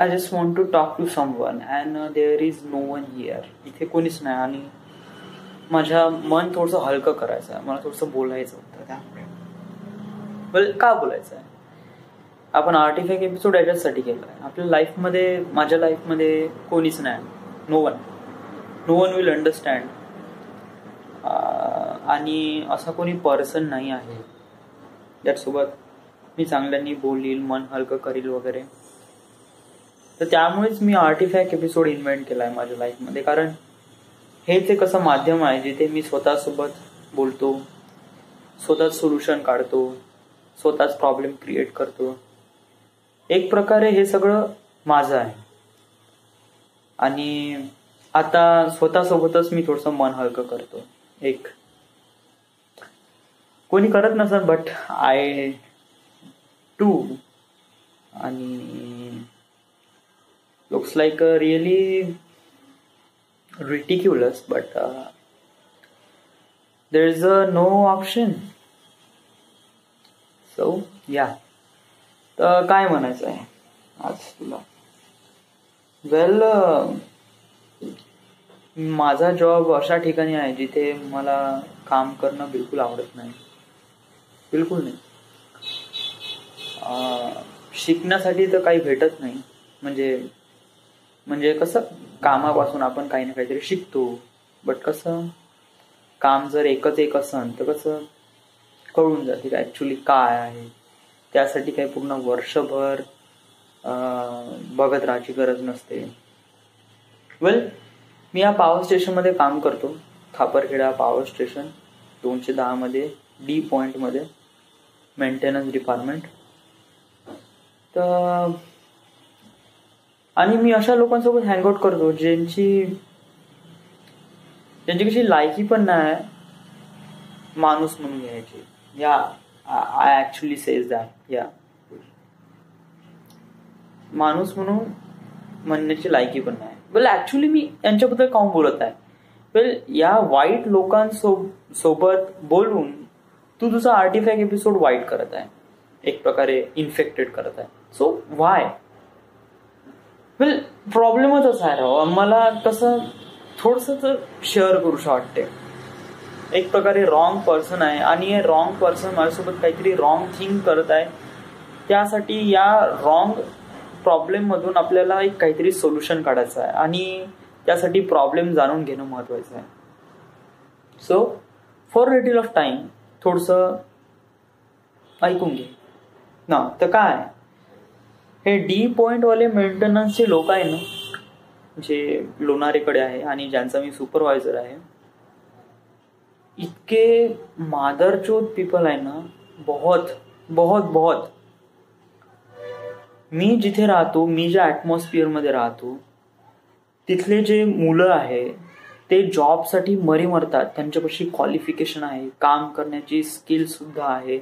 Speaker 1: just want to talk to someone and there is no one here. इथे कोणीच नाही आणि माझ्या मन थोडंसं हलकं करायचं आहे. मला थोडंसं बोलायचं होतं, त्यामुळे का बोलायचं आहे आपण आर्टिफॅक्ट एपिसोड याच्यासाठी केला आहे. आपल्या लाईफमध्ये, माझ्या लाईफमध्ये कोणीच नाही, नो वन विल अंडरस्टँड. आणि असा कोणी पर्सन नाही आहे ज्याच्यासोबत मी चांगल्यानी बोलील, मन हलकं करील वगैरे. तर त्यामुळेच मी आर्टिफॅक्ट एपिसोड इन्व्हेंट केला आहे माझ्या लाईफमध्ये. कारण हेच एक असं माध्यम आहे जिथे मी स्वतःसोबत बोलतो, स्वतःच सोल्युशन काढतो, स्वतःच प्रॉब्लेम क्रिएट करतो. एक प्रकारे हे सगळं माझं आहे. आणि आता स्वतःसोबतच मी थोडंसं मन हलकं करतो. एक कोणी करत नसत, बट आय टू. आणि looks like really ridiculous, but there is no option. So yeah. तर काय म्हणायचं आहे आज तुला? वेल, माझा जॉब अशा ठिकाणी आहे जिथे मला काम करणं बिलकुल आवडत नाही, बिलकुल नाही. शिकण्यासाठी तर काही भेटत नाही. म्हणजे कसं, कामापासून आपण काही ना काहीतरी शिकतो, बट कसं काम जर एकच असन तर कसं कळून जाते का ऍक्च्युली काय आहे. त्यासाठी काही पूर्ण वर्षभर बघत राहायची गरज नसते. वेल, मी या पॉवर स्टेशनमध्ये काम करतो, खापरखेडा पॉवर स्टेशन 210 मध्ये, डी पॉइंट मध्ये, मेंटेनन्स डिपार्टमेंट. तर आणि मी अशा लोकांसोबत हँगआउट करतो ज्यांची कशी लायकी पण नाही माणूस म्हणून घ्यायची. या आय ऍक्च्युली सेज दॅट, या माणूस म्हणून म्हणण्याची लायकी पण नाही. वेल, ऍक्च्युली मी यांच्याबद्दल काऊन बोलत आहे? वेल, या वाईट लोकांसोबत बोलून तू तुझा आर्टिफॅक्ट एपिसोड वाईट करत आहे, एक प्रकारे इन्फेक्टेड करत आहे. सो व्हाय? वेल, प्रॉब्लेमच असा आहे राव, मला कसं थोडंसं तर शेअर करूशा वाटते. एक प्रकारे रॉंग पर्सन आहे आणि हे रॉंग पर्सन माझ्यासोबत काहीतरी रॉंग थिंग करत आहे. त्यासाठी या रॉंग प्रॉब्लेम मधून आपल्याला एक काहीतरी सोल्युशन काढायचं आहे आणि त्यासाठी प्रॉब्लेम जाणून घेणं महत्वाचं आहे. So for little of time थोडंसं ऐकून घे ना. तर काय, हे डी पॉइंट वाले मेंटेनन्सचे लोक आहे ना, जे लोणारेकडे आहे आणि ज्यांचा मी सुपरवायझर आहे, इतके मादरचोद पीपल आहे ना, बहुत बहुत बहुत. मी जिथे राहतो, मी ज्या ऍटमॉस्फिअर मध्ये राहतो, तिथले जे मुलं आहे ते जॉबसाठी मरी मरतात. त्यांच्यापाशी क्वालिफिकेशन आहे, काम करण्याची स्किल सुद्धा आहे,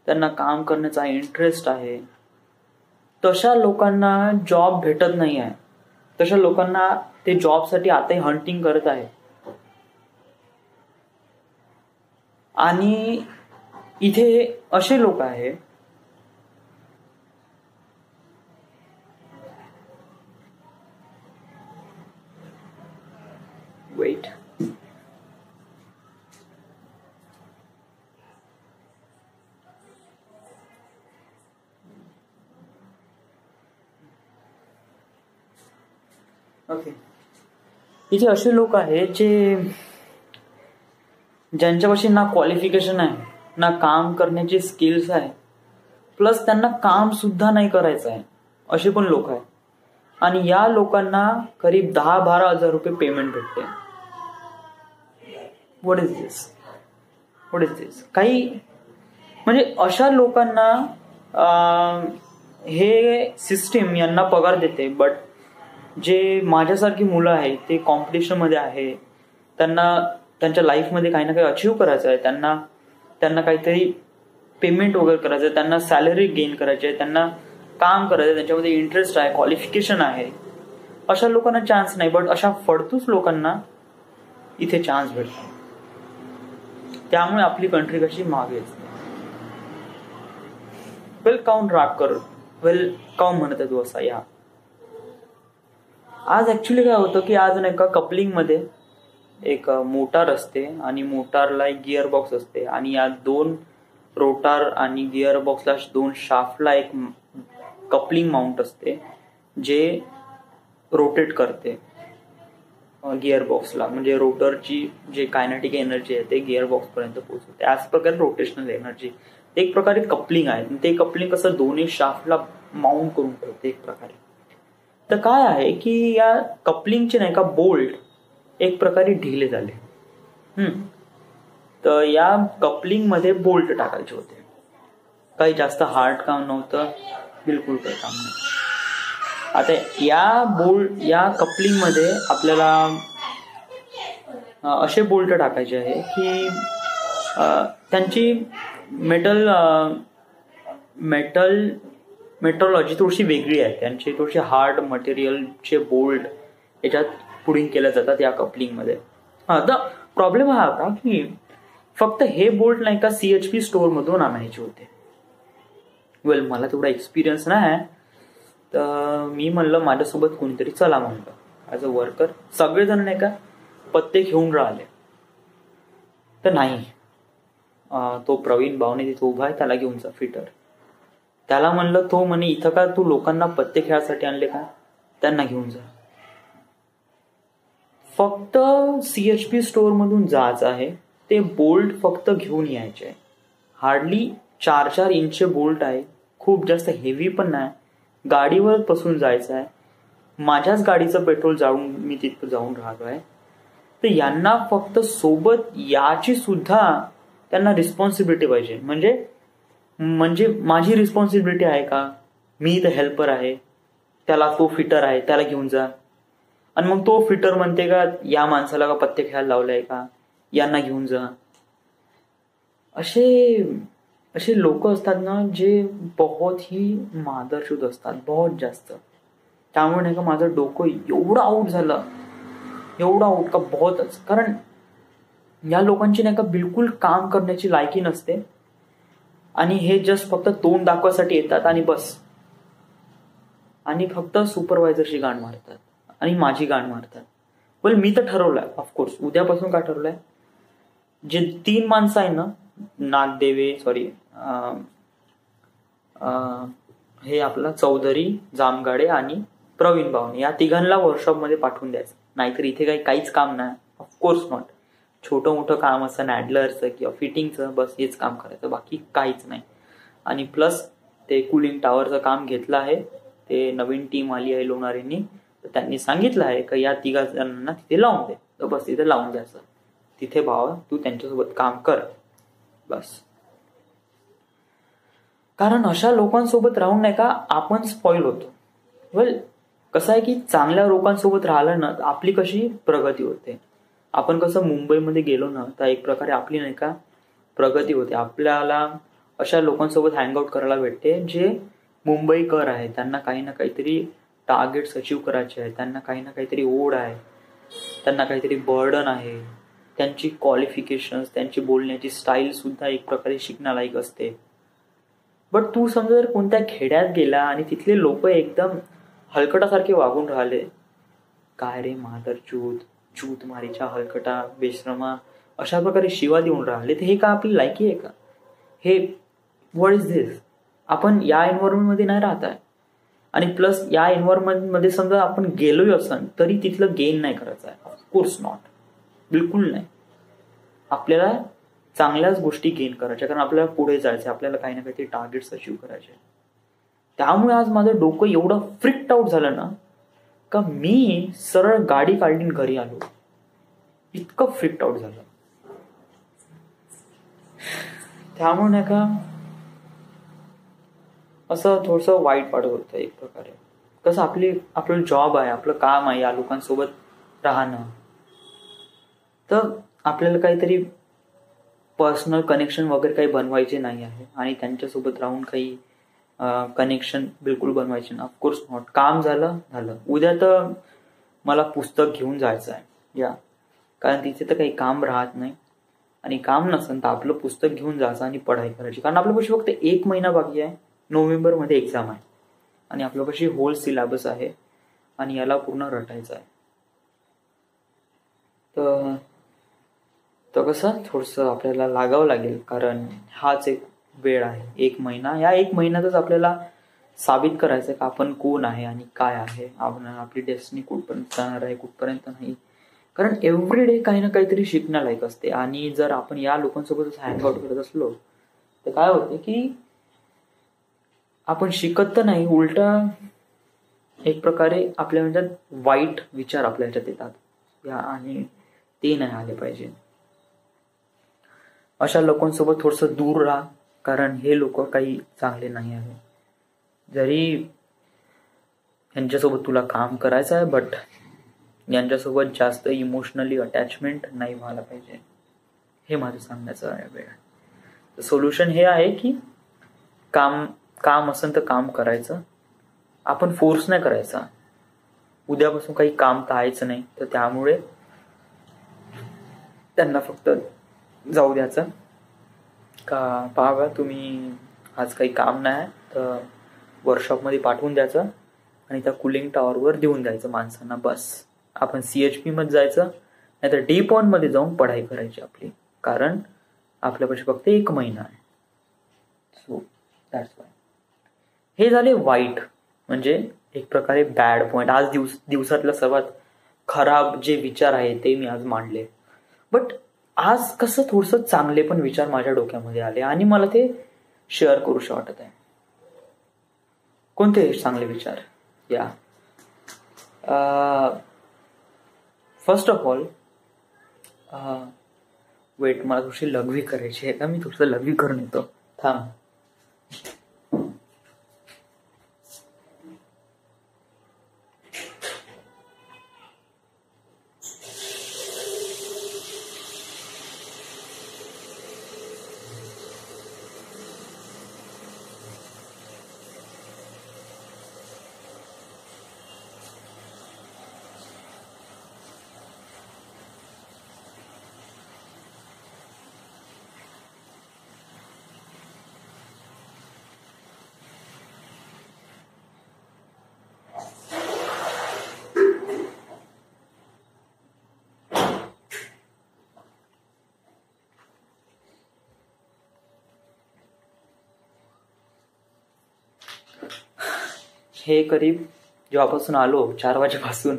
Speaker 1: त्यांना काम करण्याचा इंटरेस्ट आहे. तशा लोकांना जॉब भेटत नाही आहे. तशा लोकांना ते जॉबसाठी आताही हंटिंग करत आहे. आणि इथे असे लोक आहे वेट ओके, इथे असे लोक आहेत ज्यांच्यापाशी ना क्वालिफिकेशन आहे, ना काम करण्याची स्किल्स आहे, प्लस त्यांना काम सुद्धा नाही करायचं आहे, असे पण लोक आहेत. आणि या लोकांना करीब 10-12 हजार रुपये पेमेंट भेटते. व्हॉट इज दिस? काही म्हणजे अशा लोकांना हे सिस्टीम यांना पगार देते. बट जे माझ्यासारखी मुलं आहेत ते कॉम्पिटिशन मध्ये आहे, त्यांना त्यांच्या लाईफमध्ये काही ना काही अचीव करायचं आहे, त्यांना काहीतरी पेमेंट वगैरे करायचं आहे, त्यांना सॅलरी गेन करायची आहे, त्यांना काम करायचं, त्यांच्यामध्ये इंटरेस्ट आहे, क्वालिफिकेशन आहे. अशा लोकांना चान्स नाही, बट अशा फडतूस लोकांना इथे चान्स भेटतो. त्यामुळे आपली कंट्री कशी मागे असते. वेल, काऊन राग कर, वेल काऊन म्हणत आहे तू असा? या आज ऍक्च्युली काय होतं की आज एका कपलिंग मध्ये एक मोटार असते आणि मोटारला एक गिअर बॉक्स असते आणि या 2 रोटार आणि गिअर बॉक्सला 2 शाफ्टला एक कपलिंग माउंट असते जे रोटेट करते गिअरबॉक्सला, म्हणजे रोटरची जे कायनेटिक एनर्जी आहे ते गिअरबॉक्स पर्यंत पोहोचते. त्याच प्रकारे रोटेशनल एनर्जी ते एक प्रकारे कपलिंग आहे. ते कपलिंग कसं दोन्ही शाफ्टला माउंट करून ठेवते एक प्रकारे. तर काय आहे की या कपलिंगचे नाही का बोल्ट एक प्रकारे ढिले झाले. तर या कपलिंग मध्ये बोल्ट टाकायचे होते. काही जास्त हार्ड काम नव्हतं, बिलकुल काही काम नाही. आता या कपलिंग मध्ये आपल्याला असे बोल्ट टाकायचे आहे की त्यांची मेट्रोलॉजी थोडीशी वेगळी आहे. त्यांची थोडीशी हार्ड मटेरियलचे बोल्ट याच्यात पुडिंग केल्या जातात या कपलिंग मध्ये. आता प्रॉब्लेम हा होता की फक्त हे बोल्ट नाही का CHP स्टोअर मधून आणायचे होते. वेल, मला तेवढा एक्सपिरियन्स नाही, तर मी म्हणलं माझ्यासोबत कोणीतरी चला म्हणलं ॲज अ वर्कर. सगळेजण नाही का पत्ते घेऊन राहिले. तर नाही, तो प्रवीण भावने तिथे उभा आहे, त्याला घेऊन जा फिटर. त्याला म्हणलं, तो म्हणे इथं का तू लोकांना पत्ते खेळासाठी आणले का, त्यांना घेऊन जा. फक्त CHP स्टोअर मधून जायचं आहे, ते बोल्ट फक्त घेऊन यायचे आहे. हार्डली 4-4 इंचचे बोल्ट आहे, खूप जास्त हेवी पण नाही. गाडीवर बसून जायचं आहे. माझ्याच गाडीचं पेट्रोल जाऊन मी तिथं जाऊन राहिलो आहे. तर यांना फक्त सोबत याची सुद्धा त्यांना रिस्पॉन्सिबिलिटी पाहिजे. म्हणजे माझी रिस्पॉन्सिबिलिटी आहे का, मी तर हेल्पर आहे, त्याला तो फिटर आहे त्याला घेऊन जा. आणि मग तो फिटर म्हणते का या माणसाला का पत्ते खेळायला लावलाय का, यांना घेऊन जा. असे लोक असतात ना जे बहुत ही मादरशुद्ध असतात, बहुत जास्त. त्यामुळे नाही का माझं डोकं एवढं आऊट झालं, एवढं आऊट का बहुतच. कारण या लोकांची नाही का बिलकुल काम करण्याची लायकी नसते आणि हे जस्ट फक्त तोंड दाखवासाठी येतात आणि बस. आणि फक्त सुपरवायझरची गाण मारतात आणि माझी गाण मारतात. वेल, मी तर ठरवलंय ऑफकोर्स, उद्यापासून काय ठरवलंय, जे 3 माणसं आहे ना, नागदेवे हे आपला चौधरी, जामगाडे आणि प्रवीण भावने, या तिघांना वर्कशॉपमध्ये पाठवून द्यायचं. नाहीतर इथे काहीच काम नाही, ऑफकोर्स नॉट. छोटं मोठं काम असं नॅडलरचं किंवा फिटिंगचं, बस हेच काम करायचं, बाकी काहीच नाही. आणि प्लस ते कुलिंग टावरचं काम घेतलं आहे, ते नवीन टीम आली आहे लोणारींनी, तर त्यांनी सांगितलं आहे का या 3 जणांना तिथे लावून दे. तर बस तिथे लावून द्यायचं. तिथे भावा तू त्यांच्यासोबत काम कर बस. कारण अशा लोकांसोबत राहून नाही का आपण स्पॉइल होतो. वेल, कसं आहे की चांगल्या लोकांसोबत राहिलं ना आपली कशी प्रगती होते. आपण कसं मुंबईमध्ये गेलो ना तर एक प्रकारे आपली नाही का प्रगती होते. आपल्याला अशा लोकांसोबत हँगआउट करायला भेटते जे मुंबईकर आहे, त्यांना काही ना काहीतरी टार्गेट्स अचीव करायचे आहे, त्यांना काही ना काहीतरी ओढ आहे, त्यांना काहीतरी बर्डन आहे, त्यांची क्वालिफिकेशन्स, त्यांची बोलण्याची स्टाईल सुद्धा एक प्रकारे शिकण्यालायक असते. बट तू समजा जर कोणत्या खेड्यात गेला आणि तिथले लोक एकदम हलकटासारखे वागून राहिले, काय रे मादरचूत, चूत मारीच्या हलकटा, बेश्रमा, अशा प्रकारे शिवा देऊन राहिले, तर हे का आपली लायकी आहे का? हे व्हॉट इज दिस? आपण या एन्व्हायरमेंटमध्ये नाही राहत आहे. आणि प्लस या एन्व्हायरमेंटमध्ये समजा आपण गेलोय असं तरी तिथलं गेन नाही करायचं आहे, ऑफकोर्स नॉट, बिलकुल नाही. आपल्याला चांगल्याच गोष्टी गेन करायच्या, कारण आपल्याला पुढे जायचं, आपल्याला काही ना काहीतरी टार्गेट्स अचीव करायचे. त्यामुळे आज माझं डोकं एवढं फ्रिक्ट आउट झालं ना का मी सरळ गाडी काढली घरी आलो. इतकं फ्रिक्ट आउट झालं. त्यामुळे नाही का असं थोडंसं वाईट वाटत होतं एक प्रकारे. कसं आपलं जॉब आहे, आपलं काम आहे या लोकांसोबत राहणं, तर आपल्याला काहीतरी पर्सनल कनेक्शन वगैरे काही बनवायचे नाही आहे आणि त्यांच्यासोबत राहून काही कनेक्शन बिलकुल बनवायचे ना, ऑफकोर्स नॉट. काम झालं. उद्या तर मला पुस्तक घेऊन जायचं आहे या, कारण तिथे तर काही काम राहत नाही. आणि काम नसेल तर आपलं पुस्तक घेऊन जायचं आणि पढाई करायची, कारण आपल्यापाशी फक्त 1 महिना बाकी आहे. नोव्हेंबरमध्ये एक्झाम आहे आणि आपल्यापाशी होल सिलेबस आहे आणि याला पूर्ण रटायचं आहे. तर कसं थोडंसं आपल्याला लागावं लागेल, कारण हाच एक वेळ आहे, 1 महिना. या 1 महिन्यातच आपल्याला साबित करायचं का आपण कोण आहे आणि काय आहे, आपण आपली डेस्टिनी कुठपर्यंत जाणार आहे, कुठपर्यंत नाही. कारण एव्हरीडे काही ना काहीतरी शिकण्यालायक असते. आणि जर आपण या लोकांसोबतच हँगआउट करत असलो तर काय होते की आपण शिकत तर नाही, उलटा एक प्रकारे आपल्या म्हणजे वाईट विचार आपल्या ह्याच्यात येतात आणि ते नाही आले पाहिजे. अशा लोकांसोबत थोडंसं दूर राहा, कारण हे लोक काही चांगले नाही आहे. जरी यांच्यासोबत तुला काम करायचं आहे, बट यांच्यासोबत जास्त इमोशनली अटॅचमेंट नाही व्हायला पाहिजे. हे माझं सांगण्याचं वेळ आहे. सोल्युशन हे आहे की काम असेल तर काम करायचं, आपण फोर्स नाही करायचा. उद्यापासून काही काम करायचं नाही, तर त्यामुळे त्यांना फक्त जाऊ द्यायचं का पाहा तुम्ही आज काही काम नाही तर वर्कशॉपमध्ये पाठवून द्यायचं आणि त्या कुलिंग टॉवरवर देऊन द्यायचं माणसांना. बस आपण CHP मध्ये जायचं, नाहीतर डी पॉइंटमध्ये जाऊन पढाई करायची आपली, कारण आपल्यापाशी फक्त 1 महिना आहे. So that's Y. हे झाले वाईट, म्हणजे एक प्रकारे बॅड पॉइंट. आज दिवसातला सर्वात खराब जे विचार आहे ते मी आज मांडले. बट आज कसं थोडंसं चांगले पण विचार माझ्या डोक्यामध्ये आले आणि मला ते शेअर करूशा वाटत आहे. कोणते चांगले विचार? या फर्स्ट ऑफ ऑल वेट, मला थोडीशी लघवी करायची आहे का, मी थोडंसं लघवी करून येतो, थांब. हे करीब जेव्हापासून आलो 4 वाजेपासून,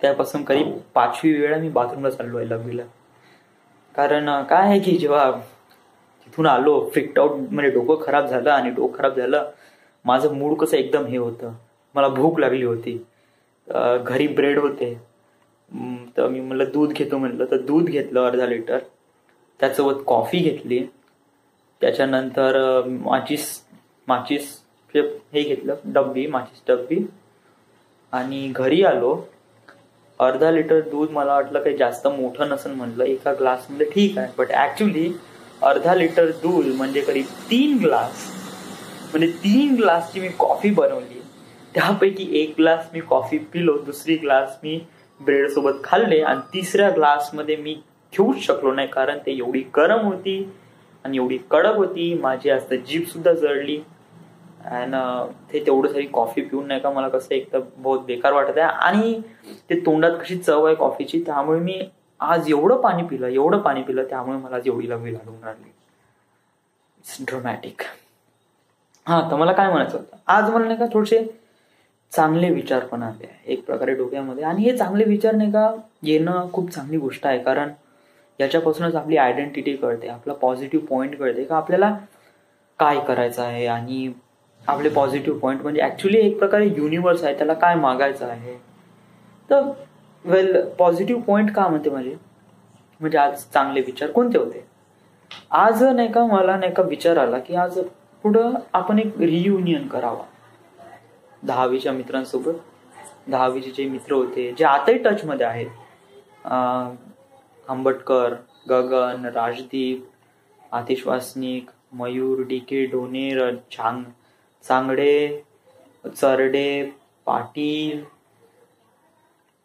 Speaker 1: त्यापासून करीब 5वी वेळा मी बाथरूमला चाललो आहे लघवीला. कारण काय आहे की जेव्हा तिथून आलो फ्रिक्ट आउट, म्हणजे डोकं खराब झालं, आणि डोकं खराब झालं, माझं मूड कसं एकदम हे होतं, मला भूक लागली होती, घरी ब्रेड होते, तर मी म्हणलं दूध घेतो म्हणलं, तर दूध घेतलं अर्धा लिटर, त्यासोबत कॉफी घेतली, त्याच्यानंतर माचीस हे घेतलं माचीस डब्बी, आणि घरी आलो. अर्धा लिटर दूध मला वाटलं काही जास्त मोठं नसेल, म्हणलं एका ग्लासमध्ये ठीक आहे, बट ऍक्च्युली अर्धा लिटर दूध म्हणजे करीब 3 ग्लास, म्हणजे 3 ग्लासची मी कॉफी बनवली. त्यापैकी 1 ग्लास मी कॉफी पिलो, दुसरी ग्लास मी ब्रेड सोबत खाल्ले, आणि तिसऱ्या ग्लासमध्ये मी घेऊच शकलो नाही, कारण ते एवढी गरम होती आणि एवढी कडक होती, माझी आज जीभ सुद्धा जळली. अँड ते तेवढं सारी कॉफी पिऊन नाही का मला कसं एक तर बहुत बेकार वाटत आहे, आणि ते तोंडात कशी चव आहे कॉफीची, त्यामुळे मी आज एवढं पाणी पिलं, त्यामुळे मला आज एवढी लघवी लागून राहिली. It's dramatic. तर मला काय म्हणायचं होतं, आज मला नाही का थोडेसे चांगले विचार पण आले एक प्रकारे डोक्यामध्ये, आणि हे चांगले विचार नाही का येणं खूप चांगली गोष्ट आहे, कारण याच्यापासूनच आपली आयडेंटिटी कळते, आपला पॉझिटिव्ह पॉइंट कळते का आपल्याला काय करायचं आहे, आणि आपले पॉझिटिव्ह पॉइंट म्हणजे ऍक्च्युली एक प्रकारे युनिव्हर्स आहे, त्याला काय मागायचं आहे. तर पॉझिटिव्ह पॉइंट का म्हणते म्हणजे आज चांगले विचार कोणते होते. आज नाही का मला नाही का विचार आला की आज पुढं आपण एक रियुनियन करावा 10वीच्या मित्रांसोबत. 10वीचे जे मित्र होते, जे आताही टचमध्ये आहेत, आंबटकर, गगन, राजदीप, आतिश वासनिक, मयूर, DK ढोणे, चांगडे, चरडे, पाटील,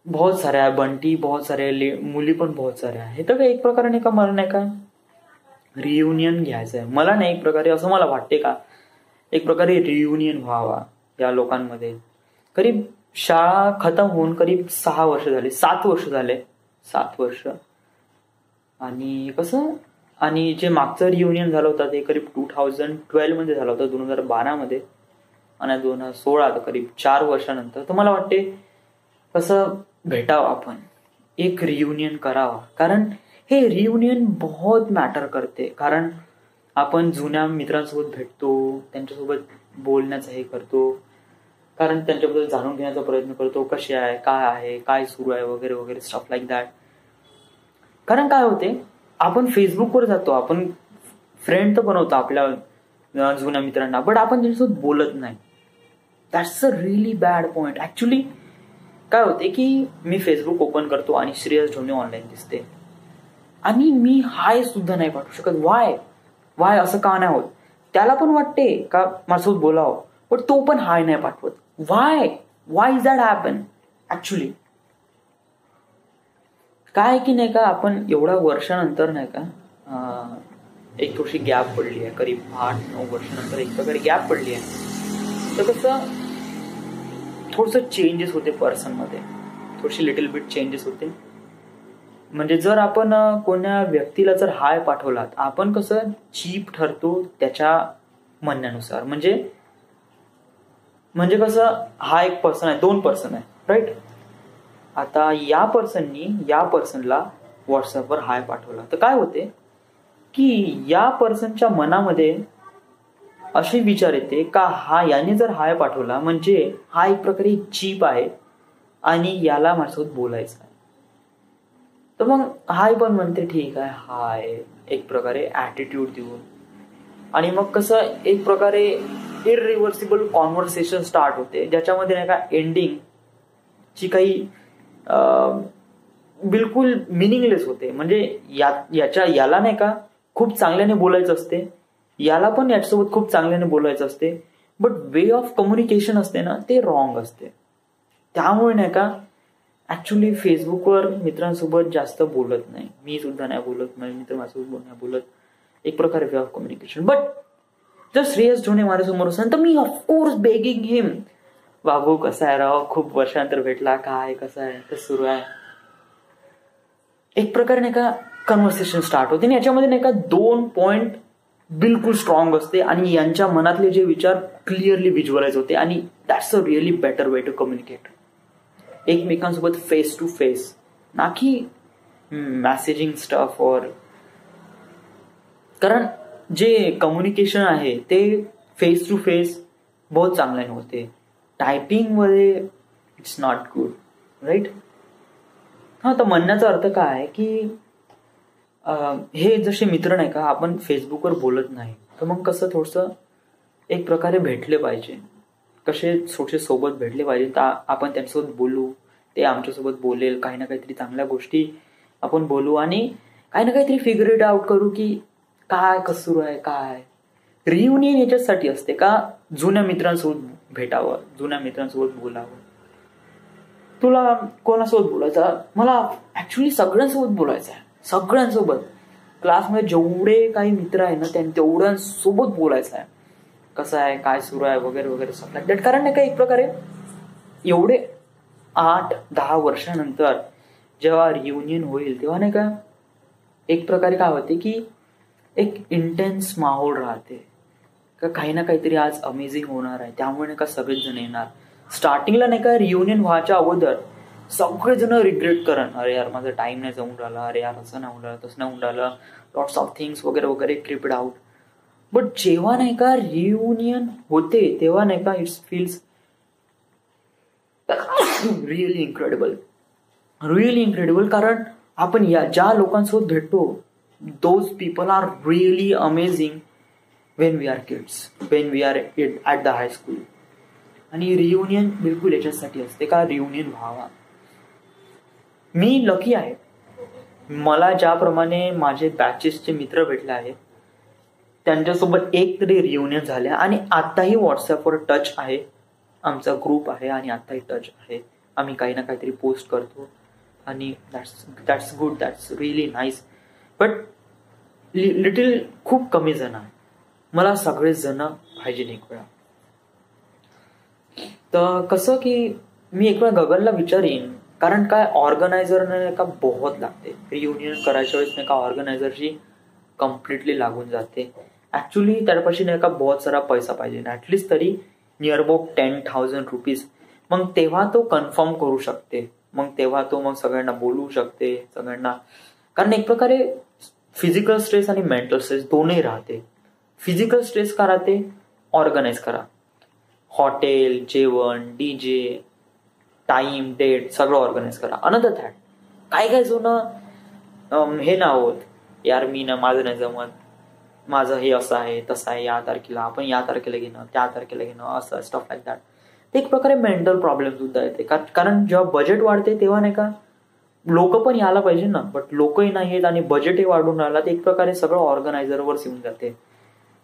Speaker 1: बहुत सारे आहे, बंटी, बहुत सारे मुली पण बहुत सारे आहे. तर एक प्रकारे नाही का मला नाही का रियुनियन घ्यायचं आहे मला, नाही एक प्रकारे असं मला वाटते का एक प्रकारे रियुनियन व्हावा या लोकांमध्ये. करीब शाळा खतम होऊन करीब 7 वर्ष. आणि कसं, आणि जे मागचं रियुनियन झालं होतं ते करीब 2012 मध्ये झालं होतं, 2012 मध्ये. आणि 2016 तर करीब 4 वर्षानंतर, तर मला वाटते कसं भेटावं आपण, एक रियुनियन करावा. कारण हे रियुनियन बहुत मॅटर करते. कारण आपण जुन्या मित्रांसोबत भेटतो, त्यांच्यासोबत बोलण्याचं हे करतो, कारण त्यांच्याबद्दल जाणून घेण्याचा प्रयत्न करतो, कसे आहे, काय सुरू आहे वगैरे वगैरे स्टफ लाईक दॅट. कारण काय होते, आपण फेसबुकवर जातो, आपण फ्रेंड तर बनवतो आपल्या जुन्या मित्रांना, बट आपण त्यांच्यासोबत बोलत नाही. That's a really bad point. Actually काय होते की मी फेसबुक ओपन करतो आणि श्रेयस ढोणे ऑनलाईन दिसते आणि मी हाय सुद्धा नाही पाठवू शकत. वाय असं का नाही होत? त्याला पण वाटते का माझ्यासोबत बोलावं, पण तो पण हाय नाही पाठवत. Y is that happen? Actually काय की नाही का, आपण एवढ्या वर्षानंतर नाही का एक थोडीशी गॅप पडली आहे, करीब 8-9 वर्षानंतर एक प्रकारे गॅप पडली आहे. तर कसं थोडंसं चेंजेस होते पर्सनमध्ये, थोडीशी लिटिल बिट चेंजेस होते. म्हणजे जर आपण कोण्या व्यक्तीला जर हाय पाठवलात, आपण कसं चीप ठरतो त्याच्या म्हणण्यानुसार. म्हणजे कसं हा एक पर्सन आहे, 2 पर्सन आहे, राईट? आता या पर्सननी या पर्सनला व्हॉट्सअपवर हाय पाठवला, तर काय होते की या पर्सनच्या मनामध्ये असे विचार येते का याने जर हाय पाठवला म्हणजे हा एक प्रकारे चीप आहे आणि याला माझ्यासोबत बोलायचं आहे. तर मग हाय पण म्हणते ठीक आहे हाय, एक प्रकारे ऍटिट्यूड देऊन, आणि मग कसं एक प्रकारे इरिव्हर्सिबल कॉन्व्हर्सेशन स्टार्ट होते, ज्याच्यामध्ये नाही का एंडिंग ची काही बिलकुल मिनिंगलेस होते. म्हणजे याला नाही का खूप चांगल्याने बोलायचं असते, याला पण याच्यासोबत खूप चांगल्याने बोलायचं असते, बट वे ऑफ कम्युनिकेशन असते ना ते रॉंग असते. त्यामुळे नाही का ऍक्च्युली फेसबुकवर मित्रांसोबत जास्त बोलत नाही, मी सुद्धा नाही बोलत, माझे मित्र माझ्यासोबत नाही बोलत, एक प्रकारे वे ऑफ कम्युनिकेशन. बट जर श्रेयस ढोणे माझ्यासमोर असेल तर मी ऑफकोर्स बेगिंग हिम, बाबू कसा आहे राव, खूप वर्षानंतर भेटला, काय कसं आहे, कसं सुरू आहे, एक प्रकारे नाही का कन्व्हर्सेशन स्टार्ट होते. आणि याच्यामध्ये नाही का 2 पॉइंट बिलकुल स्ट्रॉंग असते आणि यांच्या मनातले जे विचार क्लिअरली व्हिज्युअलाइज होते, आणि that's a really better way to communicate एकमेकांसोबत फेस टू फेस, ना की मेसेजिंग स्टफ. और कारण जे कम्युनिकेशन आहे ते फेस टू फेस बहुत चांगल्याने होते, टायपिंग मध्ये इट्स नॉट गुड, राईट? हा, तर म्हणण्याचा अर्थ काय आहे की हे जसे मित्र नाही का आपण फेसबुकवर बोलत नाही, तर मग कसं थोडंसं एक प्रकारे भेटले पाहिजे, कसे थोडेसे सोबत भेटले पाहिजे, तर आपण त्यांच्यासोबत बोलू, ते आमच्यासोबत बोलेल, काही ना काहीतरी चांगल्या गोष्टी आपण बोलू आणि काही ना काहीतरी फिगर इट आउट करू की काय कसं सुरू आहे. काय रियुनियन याच्यासाठी असते का जुन्या मित्रांसोबत भेटावं, जुन्या मित्रांसोबत बोलावं. तुला कोणासोबत बोलायचं? मला ऍक्च्युली सगळ्यांसोबत बोलायचं आहे, सगळ्यांसोबत. क्लासमध्ये जेवढे काही मित्र आहे ना तेवढ्यांसोबत बोलायचं आहे, कसं आहे, काय सुरू आहे वगैरे वगैरे सगळं. कारण नाही का एक प्रकारे एवढे 8-10 वर्षानंतर जेव्हा रियुनियन होईल तेव्हा नाही का एक प्रकारे काय होते की एक इंटेन्स माहोल राहते का काही ना काहीतरी आज अमेझिंग होणार आहे, त्यामुळे नाही का सगळेच जण येणार. स्टार्टिंगला नाही का रियुनियन व्हायच्या अगोदर सगळेजण रिग्रेट करण, अरे यार माझा टाइम नाही जाऊन राहिला, अरे यार असं नाही होऊन राहिलं, तसं नाही होऊन राहिलं, लॉट्स ऑफ थिंग्स वगैरे वगैरे क्रिप्ड आउट. बट जेव्हा नाही का रियुनियन होते तेव्हा नाही का इट्स फील्स रिअली इन्क्रेडिबल. कारण आपण ज्या लोकांसोबत भेटतो those people are really amazing when we are kids, when we are at the high school. आणि रियुनियन बिलकुल याच्यासाठी असते का रियुनियन व्हावा. मी लकी आहे, मला ज्याप्रमाणे माझे बॅचेसचे मित्र भेटले आहेत त्यांच्यासोबत एक तरी रियुनियन झाले आणि आताही व्हॉट्सअपवर टच आहे, आमचा ग्रुप आहे आणि आताही टच आहे. आम्ही काही ना काहीतरी पोस्ट करतो आणि that's good, that's really nice. But little खूप कमी जण आहे, मला सगळेच जण पाहिजे एक वेळा. तर कसं की मी एक वेळा गगनला विचारीन, कारण काय ऑर्गनायझरने का बहुत लागते रियुनियन करायच्या वेळेस, नाही का ऑर्गनायझरची कम्प्लिटली लागून जाते. ऍक्च्युली त्यापाशी नाही का बहुत सारा पैसा पाहिजे, ऍटलिस्ट तरी नियर अबाउट 10,000 रुपीज. मग तेव्हा तो कन्फर्म करू शकते, मग तेव्हा तो मग सगळ्यांना बोलवू शकते, सगळ्यांना. कारण एक प्रकारे फिजिकल स्ट्रेस आणि मेंटल स्ट्रेस दोन्ही राहते. फिजिकल स्ट्रेस का राहते, ऑर्गनाईज करा, हॉटेल, जेवण, डीजे, टाइम, डेट सगळं ऑर्गनाईज करा. अनदर दॅट काय काय जुनं हे ना होत, यार मी ना माझं नाही जमत, माझं हे असं आहे तसं आहे, या तारखेला आपण या तारखेला घेणं, त्या तारखेला घेणं, असं स्टफ लाईक दॅट. ते एक प्रकारे मेंटल प्रॉब्लेम सुद्धा येते. कारण जेव्हा बजेट वाढते तेव्हा नाही का लोक पण यायला पाहिजे ना, बट लोकही नाही येत आणि बजेटही वाढून राहिला. ते एक प्रकारे सगळं ऑर्गनायझरवरच येऊन जाते.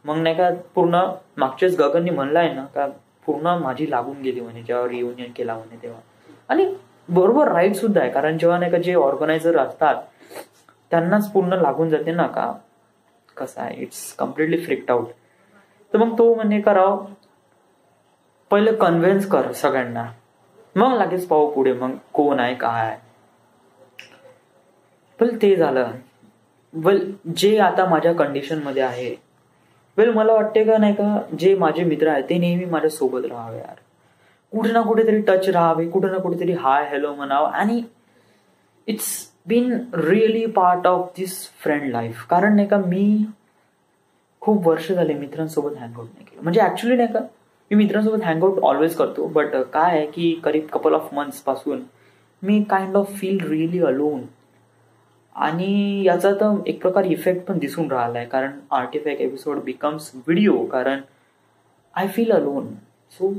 Speaker 1: मग नाही का पूर्ण मागच्याच गगननी म्हणलाय ना का पूर्ण माझी लागून गेली म्हणे जेव्हा रियुनियन केला म्हणे तेव्हा. आणि बरोबर राईट सुद्धा आहे, कारण जेव्हा नाही का जे ऑर्गनायझर असतात त्यांनाच पूर्ण लागून जाते ना का कसं आहे, इट्स कम्प्लिटली फ्रिक्ड आउट. तर मग तो म्हणे करावं, पहिले कन्व्हिन्स कर सगळ्यांना, मग लगेच पाहू पुढे मग कोण आहे काय आहे. पण ते झालं. जे आता माझ्या कंडिशन मध्ये आहे, मला वाटते का नाही का जे माझे मित्र आहेत ते नेहमी माझ्या सोबत राहावे यार, कुठे ना कुठेतरी टच राहावे, कुठे ना कुठेतरी हाय हॅलो म्हणावं. आणि it's been really part of this friend life. कारण नाही का मी खूप वर्ष झाले मित्रांसोबत हँगआउट नाही केलं. म्हणजे ऍक्च्युली नाही का मी मित्रांसोबत हँगआउट ऑलवेज करतो, बट काय आहे की करीब कपल ऑफ मंथ्स पासून मी kind of feel really alone. आणि याचा तर एक प्रकार इफेक्ट पण दिसून राहिलाय, कारण आर्टिफॅक्ट एपिसोड बिकम्स व्हिडिओ, कारण I feel alone. So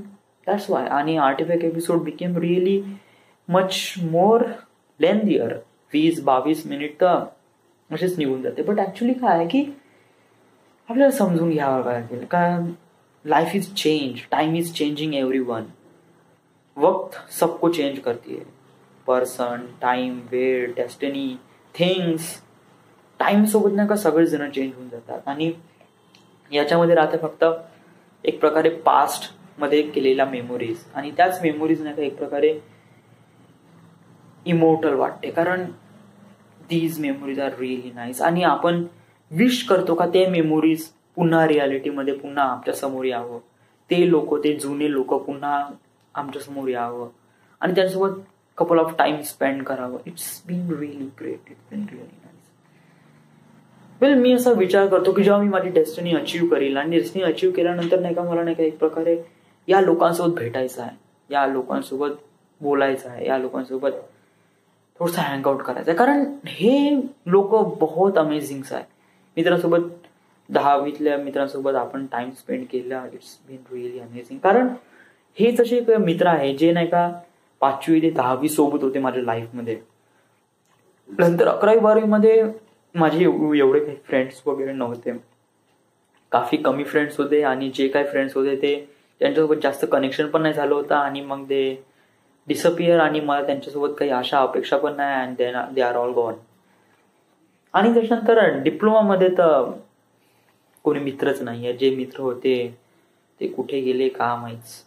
Speaker 1: that's why. आणि artifact episode became really much more lengthier. 20-22 minute तर असेच निघून जाते. बट ऍक्च्युली काय आहे की आपल्याला समजून घ्यावं लागेल, कारण life is change, time is changing everyone. वक्त सबको चेंज करती है, पर्सन, टाइम, वेळ, डेस्टिनी, थिंग्स. टाइम सोबत नाही का सगळे जण चेंज होऊन जातात. आणि याच्यामध्ये राहते फक्त एक प्रकारे पास्ट मध्ये केलेल्या मेमोरीज, आणि त्याच मेमोरीज नाही का एक प्रकारे इमोर्टल वाटते, कारण these memories are really nice. आणि आपण विश करतो का ते मेमोरीज पुन्हा रियालिटीमध्ये पुन्हा आमच्या समोर यावं, ते लोक, ते जुने लोक पुन्हा आमच्या समोर यावं आणि त्यांच्यासोबत कपल ऑफ टाइम स्पेंड करावं. It's been really great, it's been really nice. मी असा विचार करतो की जेव्हा मी माझी डेस्टिनी अचीव्ह करेल, आणि डेस्टिनी अचीव्ह केल्यानंतर नाही का मला नाही का एक प्रकारे या लोकांसोबत भेटायचं आहे, या लोकांसोबत बोलायचं आहे, या लोकांसोबत थोडंसं हँगआउट करायचं आहे, कारण हे लोक बहुत अमेझिंग आहे. मित्रांसोबत 10वीतल्या मित्रांसोबत आपण टाइम स्पेंड केला, इट्स बीन रिअली अमेझिंग. कारण हेच असे एक मित्र आहे जे नाही का 5वी ते 10वी सोबत होते माझ्या लाईफमध्ये. नंतर 11वी-12वी मध्ये माझे एवढे काही फ्रेंड्स वगैरे नव्हते, काफी कमी फ्रेंड्स होते. आणि जे काही फ्रेंड्स होते ते त्यांच्यासोबत जास्त कनेक्शन पण नाही झालं होतं, आणि मग ते डिसअपियर. आणि मला त्यांच्यासोबत काही आशा अपेक्षा पण नाही, and they are all gone. आणि त्याच्यानंतर डिप्लोमामध्ये तर कोणी मित्रच नाही आहे. जे मित्र होते ते कुठे गेले का माहीत.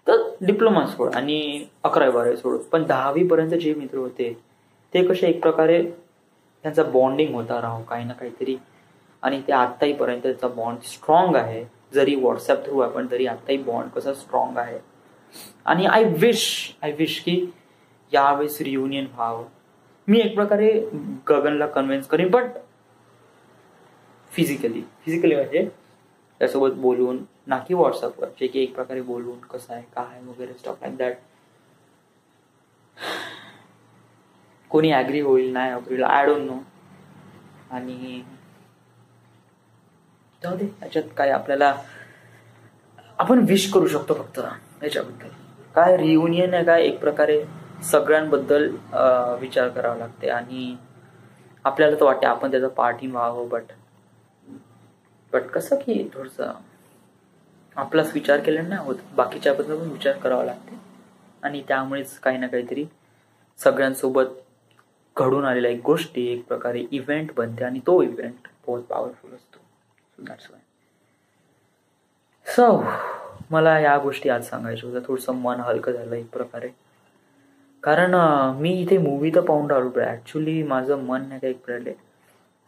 Speaker 1: तर डिप्लोमा सोड आणि 11वी-12वी सोड, पण 10वी पर्यंत जे मित्र होते ते कसे एक प्रकारे त्यांचा बॉन्डिंग होता राव काही ना काहीतरी. आणि ते आत्ताही पर्यंत त्याचा बॉन्ड स्ट्रॉंग आहे, जरी व्हॉट्सअप थ्रू आपण तरी आत्ताही बॉन्ड कसा स्ट्रॉंग आहे. आणि आय विश की यावेळेस रियुनियन व्हावं. मी एक प्रकारे गगनला कन्व्हिन्स करेन, बट फिजिकली म्हणजे त्यासोबत बोलून, ना की व्हॉट्सअपवर, जे की एक प्रकारे बोलून कसं आहे काय वगैरे स्टफ लाईक दॅट. कोणी ऍग्री होईल नाही अग्री, आय डोंट नो. आणि जाऊ दे, याच्यात काय आपल्याला आपण विश करू शकतो फक्त याच्याबद्दल. काय रियुनियन आहे काय एक प्रकारे सगळ्यांबद्दल विचार करावा लागते, आणि आपल्याला तर वाटते आपण त्याचा पार्टी व्हावं, बट कसं की थोडंसं आपलाच विचार केल्याने नाही होत, बाकीच्याबद्दल पण विचार करावा लागते. आणि त्यामुळेच काही ना काहीतरी सगळ्यांसोबत घडून आलेल्या एक गोष्टी एक प्रकारे इव्हेंट बनते, आणि तो इव्हेंट बहुत पॉवरफुल असतो. सो मला या गोष्टी आज सांगायच्या होत्या. थोडंसं मन हलकं झालं एक प्रकारे, कारण मी इथे मूवी तर पाहून राहिलो, ऍक्च्युली माझं मन नाही का एक प्रकारे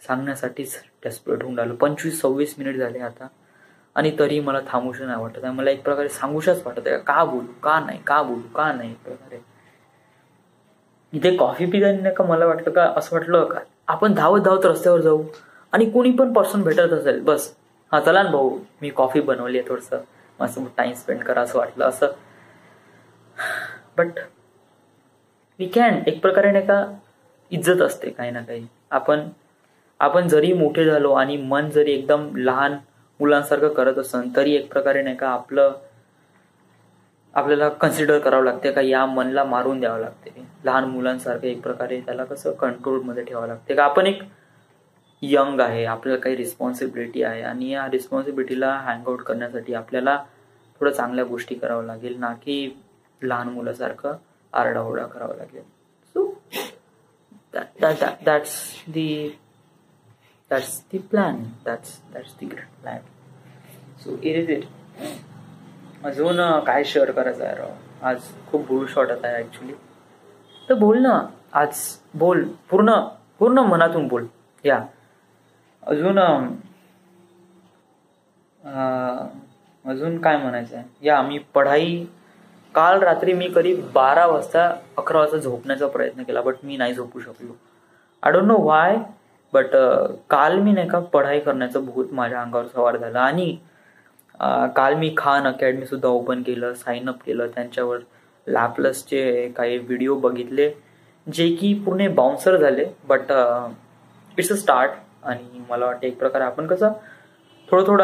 Speaker 1: सांगण्यासाठीच डेस्परेट होऊन राहिलं. 25-26 मिनिट झाले आता, आणि तरी मला थांबूशी नाही वाटत आहे. मला एक प्रकारे सांगूशाच वाटत आहे का बोलू का नाही, का बोलू का नाही. एक प्रकारे इथे कॉफी पिताना का मला वाटलं का असं वाटलं का आपण धावत धावत रस्त्यावर जाऊ आणि कोणी पण पर्सन भेटत असेल, बस हा चला ना भाऊ मी कॉफी बनवली आहे, थोडंसं मस्त टाइम स्पेंड करा असं वाटलं असं. बट वी कॅन एक प्रकारे नाही का इज्जत असते काही ना काही. आपण जरी मोठे झालो आणि मन जरी एकदम लहान मुलांसारखं करत असेल तरी एक प्रकारे नाही का आपल्याला कन्सिडर करावं लागते का या मनला मारून द्यावं लागते. लहान मुलांसारखं एक प्रकारे त्याला कसं कंट्रोलमध्ये ठेवावं लागते का आपण एक यंग आहे, आपल्याला काही रिस्पॉन्सिबिलिटी आहे आणि या रिस्पॉन्सिबिलिटीला हँगआउट करण्यासाठी आपल्याला थोडं चांगल्या गोष्टी करावं लागेल ना की लहान मुलासारखं आरडाओरडा करावं लागेल. So that's the plan. That's the great plan. So it is it. अजून काय शेअर करायचं आहे राव, आज खूप बुलश वाटत आहे ऍक्च्युली. तर बोल ना आज, बोल पूर्ण मनातून बोल. या अजून काय म्हणायचं आहे. या मी पढाई काल रात्री मी करीब 11 वाजता झोपण्याचा प्रयत्न केला, बट मी नाही झोपू शकलो. I don't know why, but काल मी नाही का पढाई करण्याचं भूत माझ्या अंगावर सवार झालं. आणि काल मी खान अकॅडमी सुद्धा ओपन केलं, साइन अप केलं, त्यांच्यावर लॅपलसचे काही व्हिडिओ बघितले जे की पूर्ण बाउन्सर झाले. But it's a start. आणि मला वाटतं एक प्रकारे आपण कसं थोडं